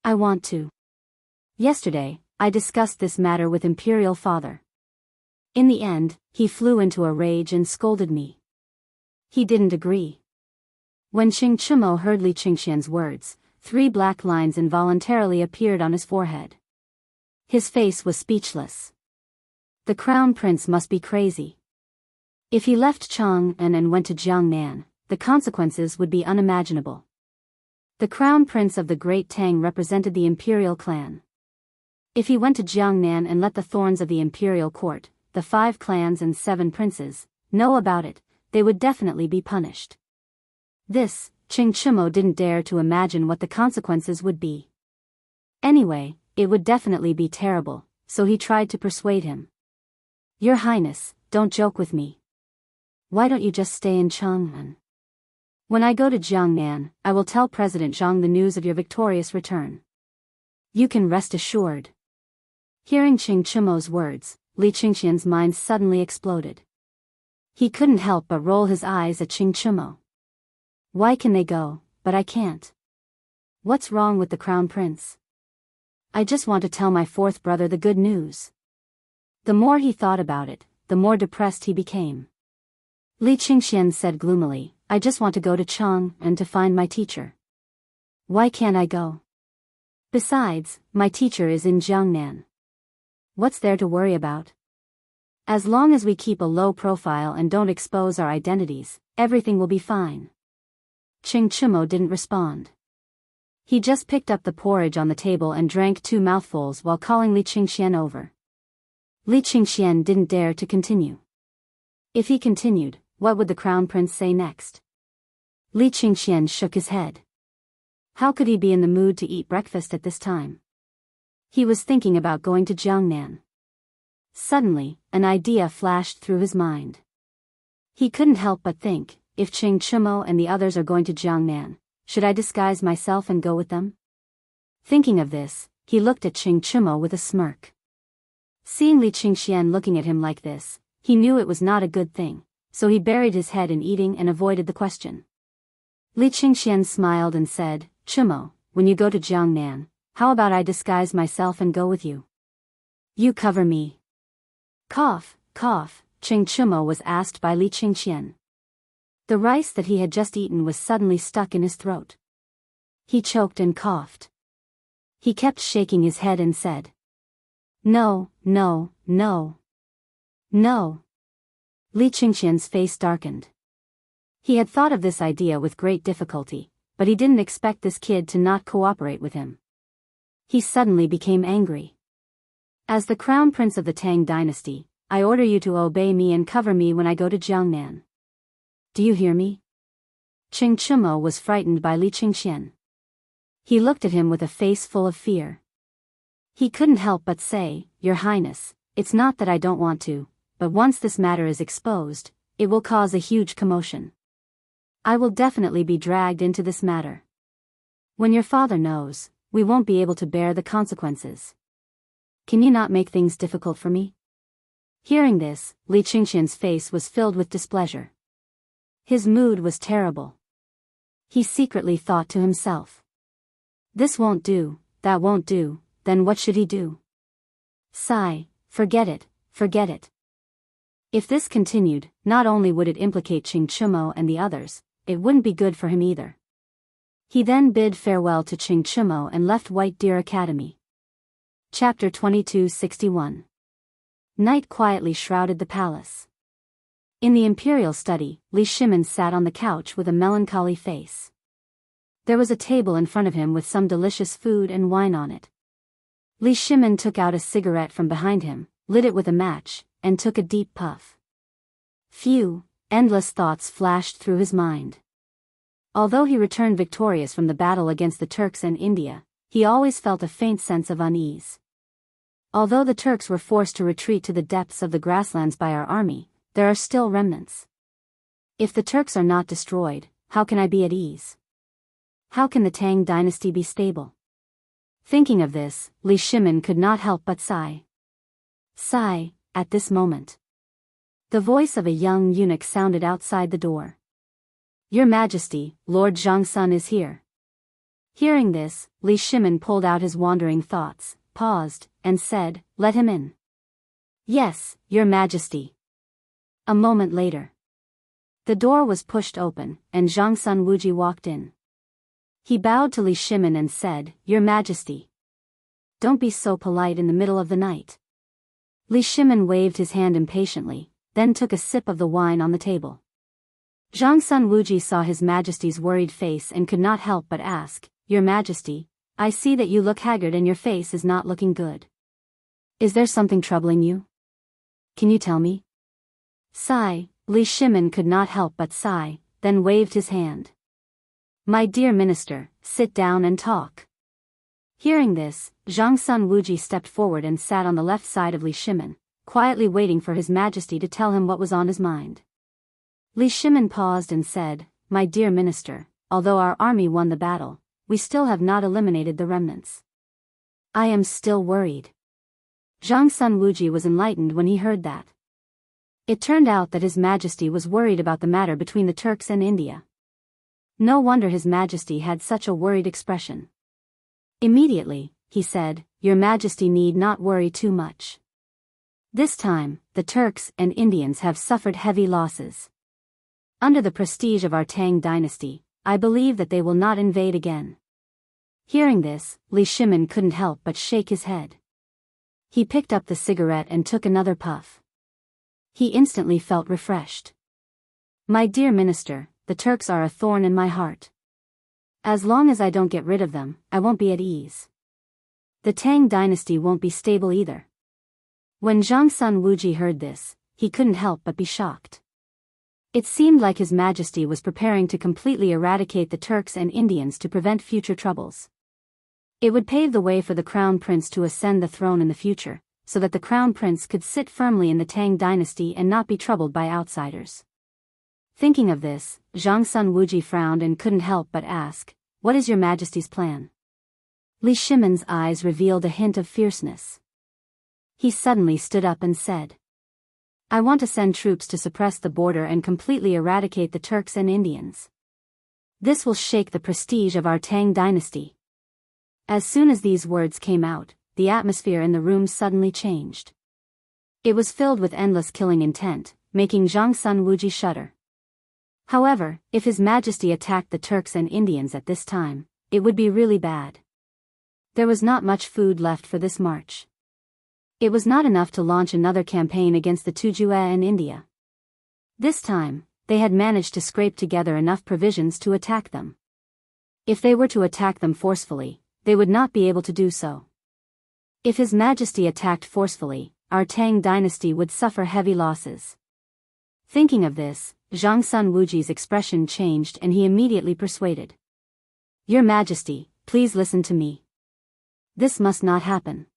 I want to. Yesterday, I discussed this matter with Imperial Father. In the end, he flew into a rage and scolded me. He didn't agree. When Xing Chumo heard Li Qingxian's words, 3 black lines involuntarily appeared on his forehead. His face was speechless. The crown prince must be crazy. If he left Chang'an and went to Jiangnan, the consequences would be unimaginable. The crown prince of the Great Tang represented the imperial clan. If he went to Jiangnan and let the thorns of the imperial court, the 5 clans and 7 princes, know about it, they would definitely be punished. This, Xing Chumo didn't dare to imagine what the consequences would be. Anyway, it would definitely be terrible, so he tried to persuade him. Your Highness, don't joke with me. Why don't you just stay in Chang'an? When I go to Jiangnan, I will tell President Zhang the news of your victorious return. You can rest assured. Hearing Qing Chimo's words, Li Qingxian's mind suddenly exploded. He couldn't help but roll his eyes at Qing Chimo. Why can they go, but I can't? What's wrong with the crown prince? I just want to tell my fourth brother the good news. The more he thought about it, the more depressed he became. Li Qingxian said gloomily, I just want to go to Chang'an to find my teacher. Why can't I go? Besides, my teacher is in Jiangnan. What's there to worry about? As long as we keep a low profile and don't expose our identities, everything will be fine. Qing Chimo didn't respond. He just picked up the porridge on the table and drank 2 mouthfuls while calling Li Qingxian over. Li Qingxian didn't dare to continue. If he continued, what would the crown prince say next? Li Qingxian shook his head. How could he be in the mood to eat breakfast at this time? He was thinking about going to Jiangnan. Suddenly, an idea flashed through his mind. He couldn't help but think, if Qing Chimo and the others are going to Jiangnan, should I disguise myself and go with them? Thinking of this, he looked at Qing Chimo with a smirk. Seeing Li Qingxian looking at him like this, he knew it was not a good thing, so he buried his head in eating and avoided the question. Li Qingxian smiled and said, Chimo, when you go to Jiangnan, how about I disguise myself and go with you? You cover me. Cough, cough, Qing Chimo was asked by Li Qingxian. The rice that he had just eaten was suddenly stuck in his throat. He choked and coughed. He kept shaking his head and said, No, no, no. No. Li Qingxian's face darkened. He had thought of this idea with great difficulty, but he didn't expect this kid to not cooperate with him. He suddenly became angry. As the crown prince of the Tang dynasty, I order you to obey me and cover me when I go to Jiangnan. Do you hear me? Qing Chimo was frightened by Li Qingxian. He looked at him with a face full of fear. He couldn't help but say, Your Highness, it's not that I don't want to, but once this matter is exposed, it will cause a huge commotion. I will definitely be dragged into this matter. When your father knows, we won't be able to bear the consequences. Can you not make things difficult for me? Hearing this, Li Qingxian's face was filled with displeasure. His mood was terrible. He secretly thought to himself. This won't do, that won't do, then what should he do? Sigh, forget it, forget it. If this continued, not only would it implicate Qing Chimo and the others, it wouldn't be good for him either. He then bid farewell to Qing Chimo and left White Deer Academy. Chapter 2261. Night quietly shrouded the palace. In the imperial study, Li Shimin sat on the couch with a melancholy face. There was a table in front of him with some delicious food and wine on it. Li Shimin took out a cigarette from behind him, lit it with a match, and took a deep puff. Phew, endless thoughts flashed through his mind. Although he returned victorious from the battle against the Turks and India, he always felt a faint sense of unease. Although the Turks were forced to retreat to the depths of the grasslands by our army, there are still remnants. If the Turks are not destroyed, how can I be at ease? How can the Tang dynasty be stable? Thinking of this, Li Shimin could not help but sigh. Sigh, at this moment. The voice of a young eunuch sounded outside the door. Your Majesty, Lord Zhangsun is here. Hearing this, Li Shimin pulled out his wandering thoughts, paused, and said, Let him in. Yes, Your Majesty. A moment later. The door was pushed open, and Zhangsun Wuji walked in. He bowed to Li Shimin and said, Your Majesty. Don't be so polite in the middle of the night. Li Shimin waved his hand impatiently, then took a sip of the wine on the table. Zhangsun Wuji saw His Majesty's worried face and could not help but ask, Your Majesty, I see that you look haggard and your face is not looking good. Is there something troubling you? Can you tell me? Sigh, Li Shimin could not help but sigh, then waved his hand. My dear minister, sit down and talk. Hearing this, Zhang Wuji stepped forward and sat on the left side of Li Shimin, quietly waiting for His Majesty to tell him what was on his mind. Li Shimin paused and said, "My dear minister, although our army won the battle, we still have not eliminated the remnants. I am still worried." Zhang Wuji was enlightened when he heard that. It turned out that His Majesty was worried about the matter between the Turks and India. No wonder His Majesty had such a worried expression. Immediately, he said, "Your Majesty need not worry too much. This time, the Turks and Indians have suffered heavy losses. Under the prestige of our Tang dynasty, I believe that they will not invade again." Hearing this, Li Shimin couldn't help but shake his head. He picked up the cigarette and took another puff. He instantly felt refreshed. "My dear minister, the Turks are a thorn in my heart. As long as I don't get rid of them, I won't be at ease. The Tang dynasty won't be stable either." When Zhang Wuji heard this, he couldn't help but be shocked. It seemed like His Majesty was preparing to completely eradicate the Turks and Indians to prevent future troubles. It would pave the way for the Crown Prince to ascend the throne in the future, so that the Crown Prince could sit firmly in the Tang dynasty and not be troubled by outsiders. Thinking of this, Zhang Wuji frowned and couldn't help but ask, "What is your Majesty's plan?" Li Shimin's eyes revealed a hint of fierceness. He suddenly stood up and said, "I want to send troops to suppress the border and completely eradicate the Turks and Indians. This will shake the prestige of our Tang dynasty." As soon as these words came out, the atmosphere in the room suddenly changed. It was filled with endless killing intent, making Zhang Wuji shudder. However, if His Majesty attacked the Turks and Indians at this time, it would be really bad. There was not much food left for this march. It was not enough to launch another campaign against the Tujue and India. This time, they had managed to scrape together enough provisions to attack them. If they were to attack them forcefully, they would not be able to do so. If His Majesty attacked forcefully, our Tang dynasty would suffer heavy losses. Thinking of this, Zhang Wuji's expression changed and he immediately persuaded. "Your Majesty, please listen to me. This must not happen.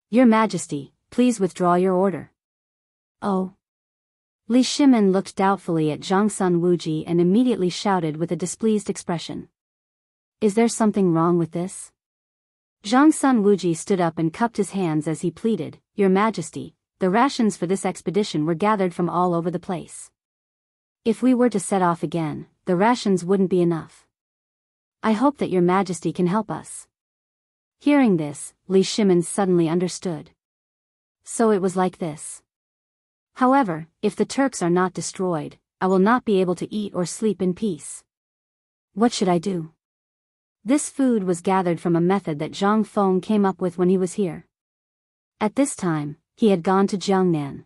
Your Majesty, please withdraw your order." "Oh." Li Shimin looked doubtfully at Zhang Wuji and immediately shouted with a displeased expression. "Is there something wrong with this?" Zhang Wuji stood up and cupped his hands as he pleaded, "Your Majesty, the rations for this expedition were gathered from all over the place. If we were to set off again, the rations wouldn't be enough. I hope that Your Majesty can help us." Hearing this, Li Shimin suddenly understood. So it was like this. "However, if the Turks are not destroyed, I will not be able to eat or sleep in peace. What should I do?" This food was gathered from a method that Zhang Feng came up with when he was here. At this time, he had gone to Chang'an.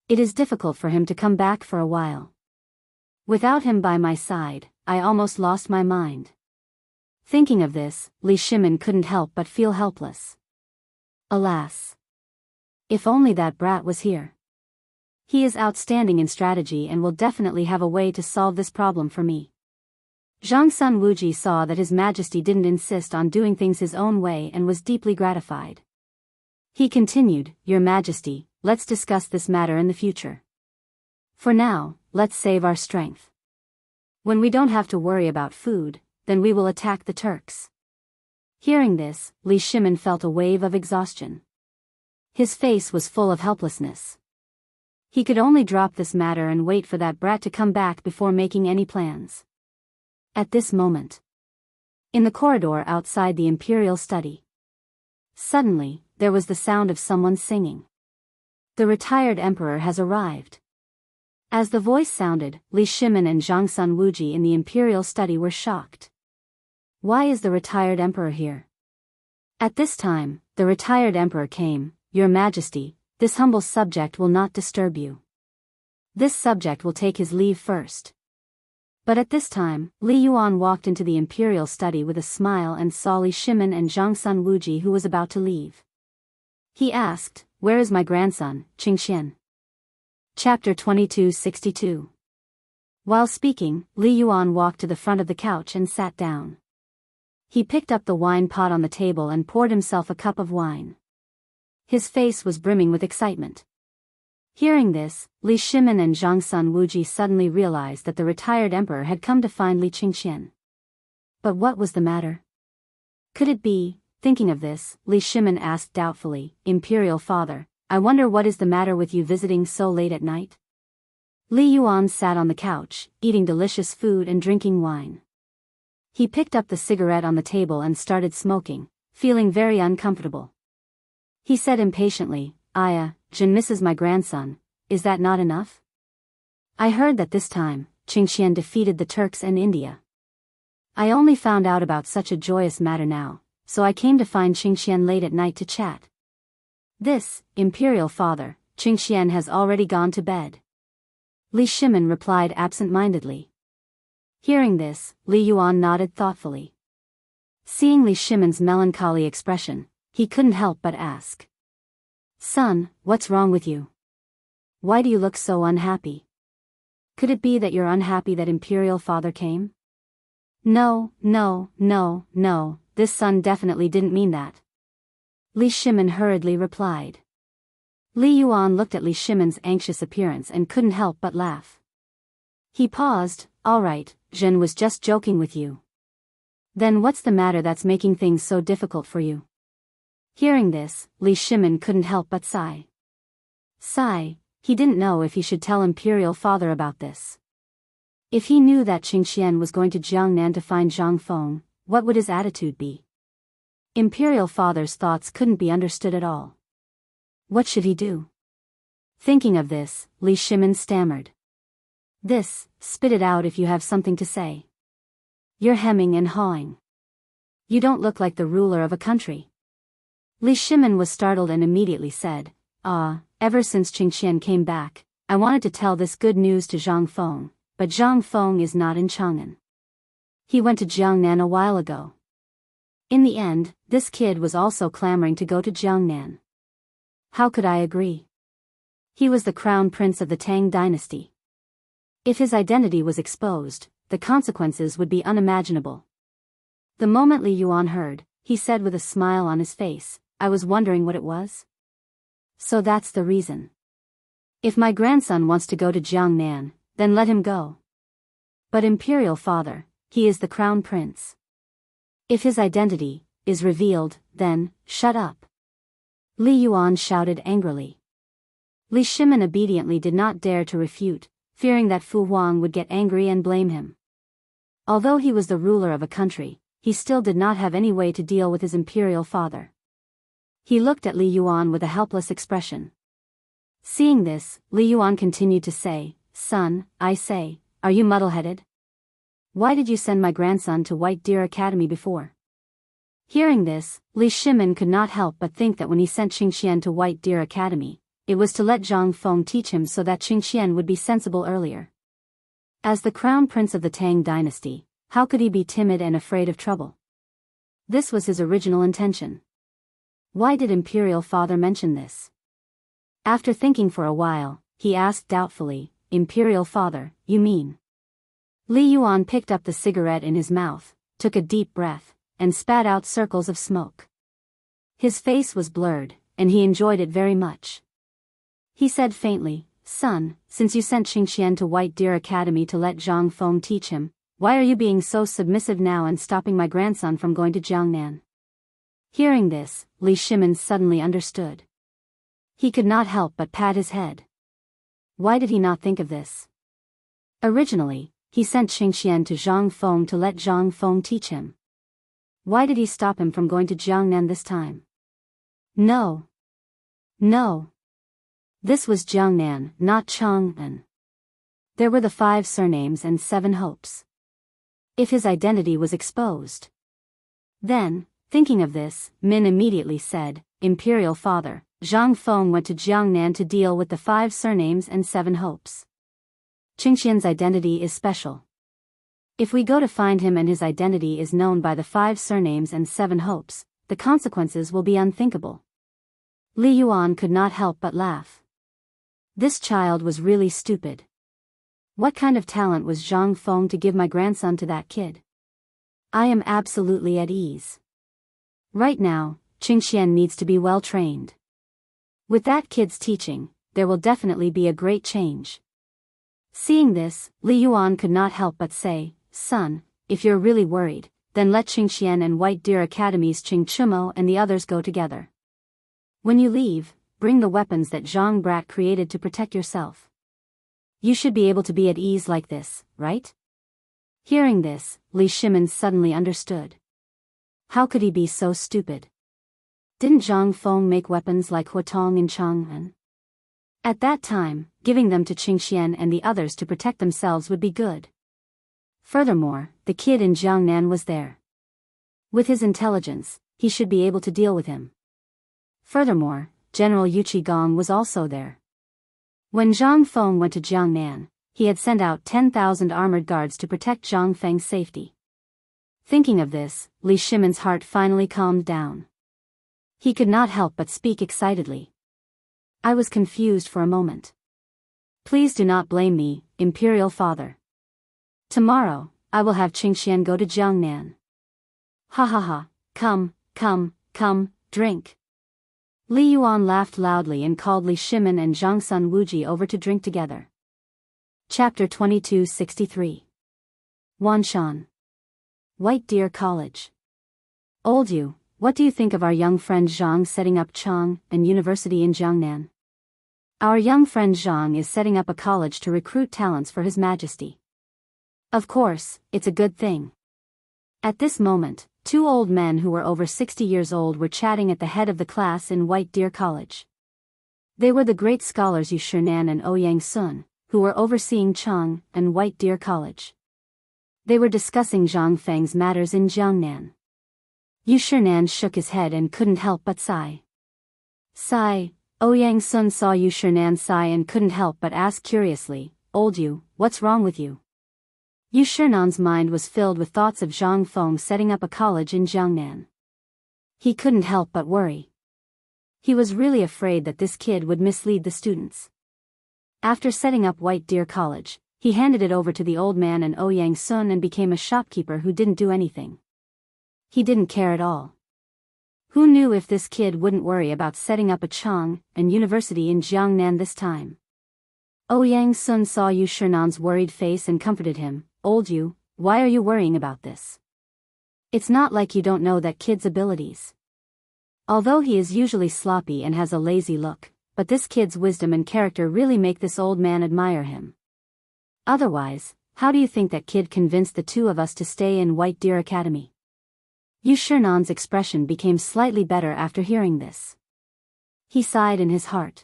It is difficult for him to come back for a while. Without him by my side, I almost lost my mind. Thinking of this, Li Shimin couldn't help but feel helpless. Alas! If only that brat was here. He is outstanding in strategy and will definitely have a way to solve this problem for me. Zhang Wuji saw that His Majesty didn't insist on doing things his own way and was deeply gratified. He continued, "Your Majesty, let's discuss this matter in the future. For now, let's save our strength. When we don't have to worry about food, then we will attack the Turks." Hearing this, Li Shimin felt a wave of exhaustion. His face was full of helplessness. He could only drop this matter and wait for that brat to come back before making any plans. At this moment, in the corridor outside the imperial study, suddenly, there was the sound of someone singing. "The retired emperor has arrived." As the voice sounded, Li Shimin and Zhang Wuji in the imperial study were shocked. Why is the retired emperor here? At this time, the retired emperor came. "Your Majesty, this humble subject will not disturb you. This subject will take his leave first." But at this time, Li Yuan walked into the imperial study with a smile and saw Li Shimin and Zhang Wuji who was about to leave. He asked, "Where is my grandson, Chang'an?" Chapter 2262. While speaking, Li Yuan walked to the front of the couch and sat down. He picked up the wine pot on the table and poured himself a cup of wine. His face was brimming with excitement. Hearing this, Li Shimin and Zhang Sun Wuji suddenly realized that the retired emperor had come to find Li Qingxian. But what was the matter? Could it be, thinking of this, Li Shimin asked doubtfully, "Imperial father, I wonder what is the matter with you visiting so late at night?" Li Yuan sat on the couch, eating delicious food and drinking wine. He picked up the cigarette on the table and started smoking, feeling very uncomfortable. He said impatiently, Jin misses my grandson, is that not enough? I heard that this time, Qingxian defeated the Turks and India. I only found out about such a joyous matter now, so I came to find Qingxian late at night to chat. This, Imperial father, Qingxian has already gone to bed. Li Shimin replied absent-mindedly. Hearing this, Li Yuan nodded thoughtfully. Seeing Li Shimin's melancholy expression, he couldn't help but ask. Son, what's wrong with you? Why do you look so unhappy? Could it be that you're unhappy that Imperial father came? No, this son definitely didn't mean that. Li Shimin hurriedly replied. Li Yuan looked at Li Shimin's anxious appearance and couldn't help but laugh. He paused. All right, Jin was just joking with you. Then what's the matter that's making things so difficult for you? Hearing this, Li Shimin couldn't help but sigh. He didn't know if he should tell Imperial father about this. If he knew that Qingxian was going to Jiangnan to find Zhang Feng, what would his attitude be? Imperial father's thoughts couldn't be understood at all. What should he do? Thinking of this, Li Shimin stammered. Spit it out if you have something to say. You're hemming and hawing. You don't look like the ruler of a country. Li Shimin was startled and immediately said, ever since Qingxian came back, I wanted to tell this good news to Zhang Feng, but Zhang Feng is not in Chang'an. He went to Jiangnan a while ago. In the end, this kid was also clamoring to go to Jiangnan. How could I agree? He was the crown prince of the Tang dynasty. If his identity was exposed, the consequences would be unimaginable. The moment Li Yuan heard, he said with a smile on his face, I was wondering what it was. So that's the reason. If my grandson wants to go to Jiangnan, then let him go. But Imperial father, he is the crown prince. If his identity is revealed, then, shut up. Li Yuan shouted angrily. Li Shimin obediently did not dare to refute, fearing that Fu Huang would get angry and blame him. Although he was the ruler of a country, he still did not have any way to deal with his imperial father. He looked at Li Yuan with a helpless expression. Seeing this, Li Yuan continued to say, Son, I say, are you muddle-headed? Why did you send my grandson to White Deer Academy before? Hearing this, Li Shimin could not help but think that when he sent Qingxian to White Deer Academy, it was to let Zhang Feng teach him so that Qingxian would be sensible earlier. As the crown prince of the Tang dynasty, how could he be timid and afraid of trouble? This was his original intention. Why did Imperial father mention this? After thinking for a while, he asked doubtfully, Imperial father, you mean? Li Yuan picked up the cigarette in his mouth, took a deep breath, and spat out circles of smoke. His face was blurred, and he enjoyed it very much. He said faintly, Son, since you sent Qingxian to White Deer Academy to let Zhang Feng teach him, why are you being so submissive now and stopping my grandson from going to Jiangnan? Hearing this, Li Shimin suddenly understood. He could not help but pat his head. Why did he not think of this? Originally, he sent Qingxian to Zhang Feng to let Zhang Feng teach him. Why did he stop him from going to Jiangnan this time? No. This was Jiangnan, not Chang'an. There were the 5 surnames and 7 hopes. If his identity was exposed. Then, thinking of this, Min immediately said, Imperial father, Zhang Feng went to Jiangnan to deal with the 5 surnames and 7 hopes. Qingxian's identity is special. If we go to find him and his identity is known by the 5 surnames and 7 hopes, the consequences will be unthinkable. Li Yuan could not help but laugh. This child was really stupid. What kind of talent was Zhang Feng to give my grandson to that kid? I am absolutely at ease. Right now, Chang'an needs to be well trained. With that kid's teaching, there will definitely be a great change. Seeing this, Li Yuan could not help but say, "Son, if you're really worried, then let Chang'an and White Deer Academy's Chingchumo and the others go together. When you leave, bring the weapons that Zhang Brat created to protect yourself. You should be able to be at ease like this, right?" Hearing this, Li Shimin suddenly understood. How could he be so stupid? Didn't Zhang Feng make weapons like Huatong and Chang'an? At that time, giving them to Chang'an and the others to protect themselves would be good. Furthermore, the kid in Jiangnan was there. With his intelligence, he should be able to deal with him. Furthermore, General Yu Qigong was also there. When Zhang Feng went to Jiangnan, he had sent out 10,000 armored guards to protect Zhang Feng's safety. Thinking of this, Li Shimin's heart finally calmed down. He could not help but speak excitedly. I was confused for a moment. Please do not blame me, Imperial Father. Tomorrow, I will have Chang'an go to Jiangnan. Ha ha ha, come, drink. Li Yuan laughed loudly and called Li Shimin and Zhangsun Wuji over to drink together. Chapter 2263. Wanshan. White Deer College. Old Yu, what do you think of our young friend Zhang setting up Chang'an University in Jiangnan? Our young friend Zhang is setting up a college to recruit talents for His Majesty. Of course, it's a good thing. At this moment, two old men who were over 60 years old were chatting at the head of the class in White Deer College. They were the great scholars Yu Shinan and Ouyang Sun, who were overseeing Chang'an and White Deer College. They were discussing Zhang Feng's matters in Jiangnan. Yu Shinan shook his head and couldn't help but sigh. Ouyang Sun saw Yu Shinan sigh and couldn't help but ask curiously, Old Yu, what's wrong with you? Yu Shinan's mind was filled with thoughts of Zhang Feng setting up a college in Jiangnan. He couldn't help but worry. He was really afraid that this kid would mislead the students. After setting up White Deer College, he handed it over to the old man and Ouyang Sun and became a shopkeeper who didn't do anything. He didn't care at all. Who knew if this kid wouldn't worry about setting up a Chang'an University in Jiangnan this time? Ouyang Sun saw Yu Shinan's worried face and comforted him. Old Yu, why are you worrying about this? It's not like you don't know that kid's abilities. Although he is usually sloppy and has a lazy look, but this kid's wisdom and character really make this old man admire him. Otherwise, how do you think that kid convinced the two of us to stay in White Deer Academy? Yu Shinan's expression became slightly better after hearing this. He sighed in his heart.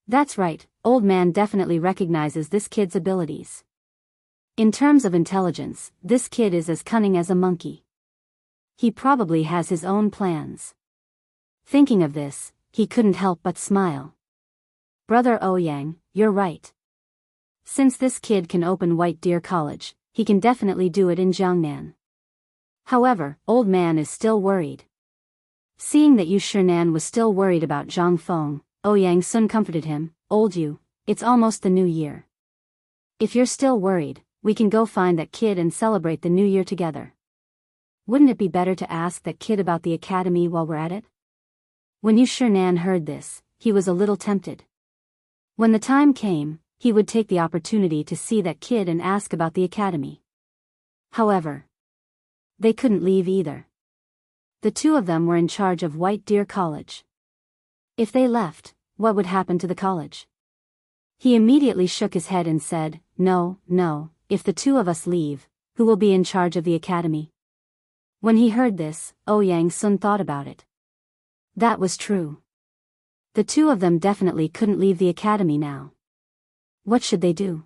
That's right, old man definitely recognizes this kid's abilities. In terms of intelligence, this kid is as cunning as a monkey. He probably has his own plans. Thinking of this, he couldn't help but smile. Brother Ouyang, you're right. Since this kid can open White Deer College, he can definitely do it in Jiangnan. However, old man is still worried. Seeing that Yu Shinan was still worried about Zhang Feng, Ouyang Sun comforted him. Old Yu, it's almost the new year. If you're still worried, we can go find that kid and celebrate the new year together. Wouldn't it be better to ask that kid about the academy while we're at it? When Yu Shinan heard this, he was a little tempted. When the time came, he would take the opportunity to see that kid and ask about the academy. However, they couldn't leave either. The two of them were in charge of White Deer College. If they left, what would happen to the college? He immediately shook his head and said, No, if the two of us leave, who will be in charge of the academy? When he heard this, Ouyang Sun thought about it. That was true. The two of them definitely couldn't leave the academy now. What should they do?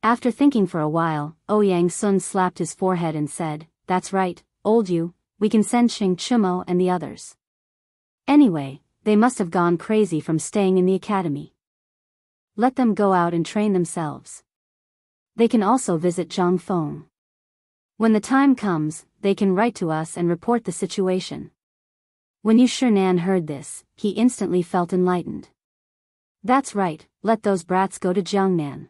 After thinking for a while, Ouyang Sun slapped his forehead and said, That's right, Old Yu, we can send Xing Chimo and the others. Anyway, they must have gone crazy from staying in the academy. Let them go out and train themselves. They can also visit Zhang Feng. When the time comes, they can write to us and report the situation. When Yu Shinan heard this, he instantly felt enlightened. That's right, let those brats go to Jiangnan.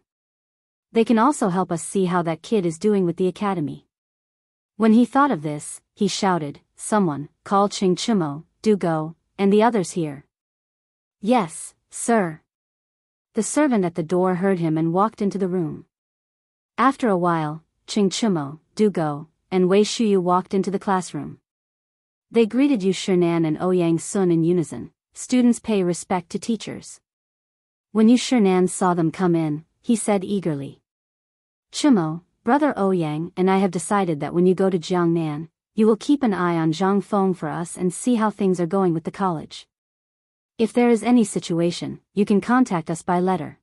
They can also help us see how that kid is doing with the academy. When he thought of this, he shouted, "Someone, call Ching Chimo, do go, and the others here." "Yes, sir." The servant at the door heard him and walked into the room. After a while, Ching Chimo, do go, and Wei Shuyu walked into the classroom. They greeted Yu Shernan and Ouyang Sun in unison. Students pay respect to teachers. When Yu Shernan saw them come in, he said eagerly, "Chimo, brother Ouyang and I have decided that when you go to Jiangnan, you will keep an eye on Zhang Feng for us and see how things are going with the college. If there is any situation, you can contact us by letter."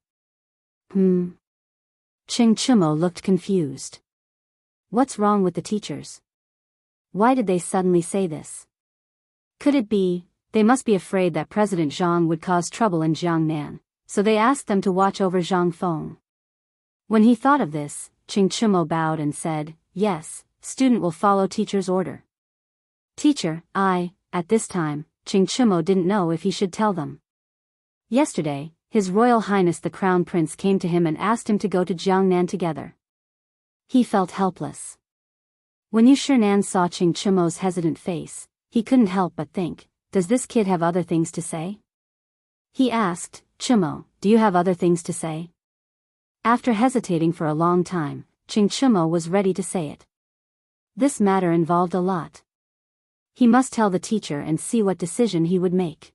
Ching Chimo looked confused. What's wrong with the teachers? Why did they suddenly say this? Could it be, they must be afraid that President Zhang would cause trouble in Jiangnan, so they asked them to watch over Zhang Feng? When he thought of this, Ching Chimo bowed and said, "Yes, student will follow teacher's order." Teacher, at this time, Ching Chimo didn't know if he should tell them. Yesterday, His Royal Highness the Crown Prince came to him and asked him to go to Jiangnan together. He felt helpless. When Yu Shernan saw Ching Chimo's hesitant face, he couldn't help but think, does this kid have other things to say? He asked, "Chimo, do you have other things to say?" After hesitating for a long time, Ching Chimo was ready to say it. This matter involved a lot. He must tell the teacher and see what decision he would make.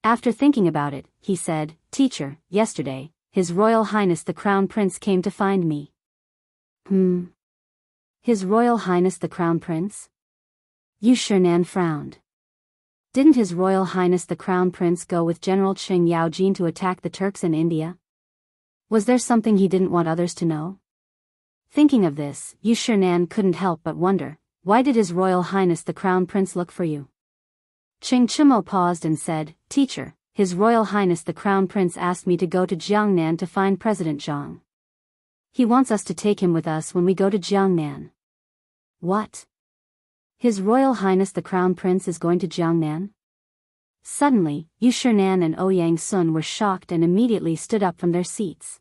After thinking about it, he said, "Teacher, yesterday, His Royal Highness the Crown Prince came to find me." His Royal Highness the Crown Prince? Yu Shernan frowned. Didn't His Royal Highness the Crown Prince go with General Cheng Yaojin to attack the Turks in India? Was there something he didn't want others to know? Thinking of this, Yu Shernan couldn't help but wonder, why did His Royal Highness the Crown Prince look for you? Ching Chimo paused and said, "Teacher, His Royal Highness the Crown Prince asked me to go to Jiangnan to find President Zhang. He wants us to take him with us when we go to Jiangnan." What? His Royal Highness the Crown Prince is going to Jiangnan? Suddenly, Yu Shernan and Ouyang Sun were shocked and immediately stood up from their seats.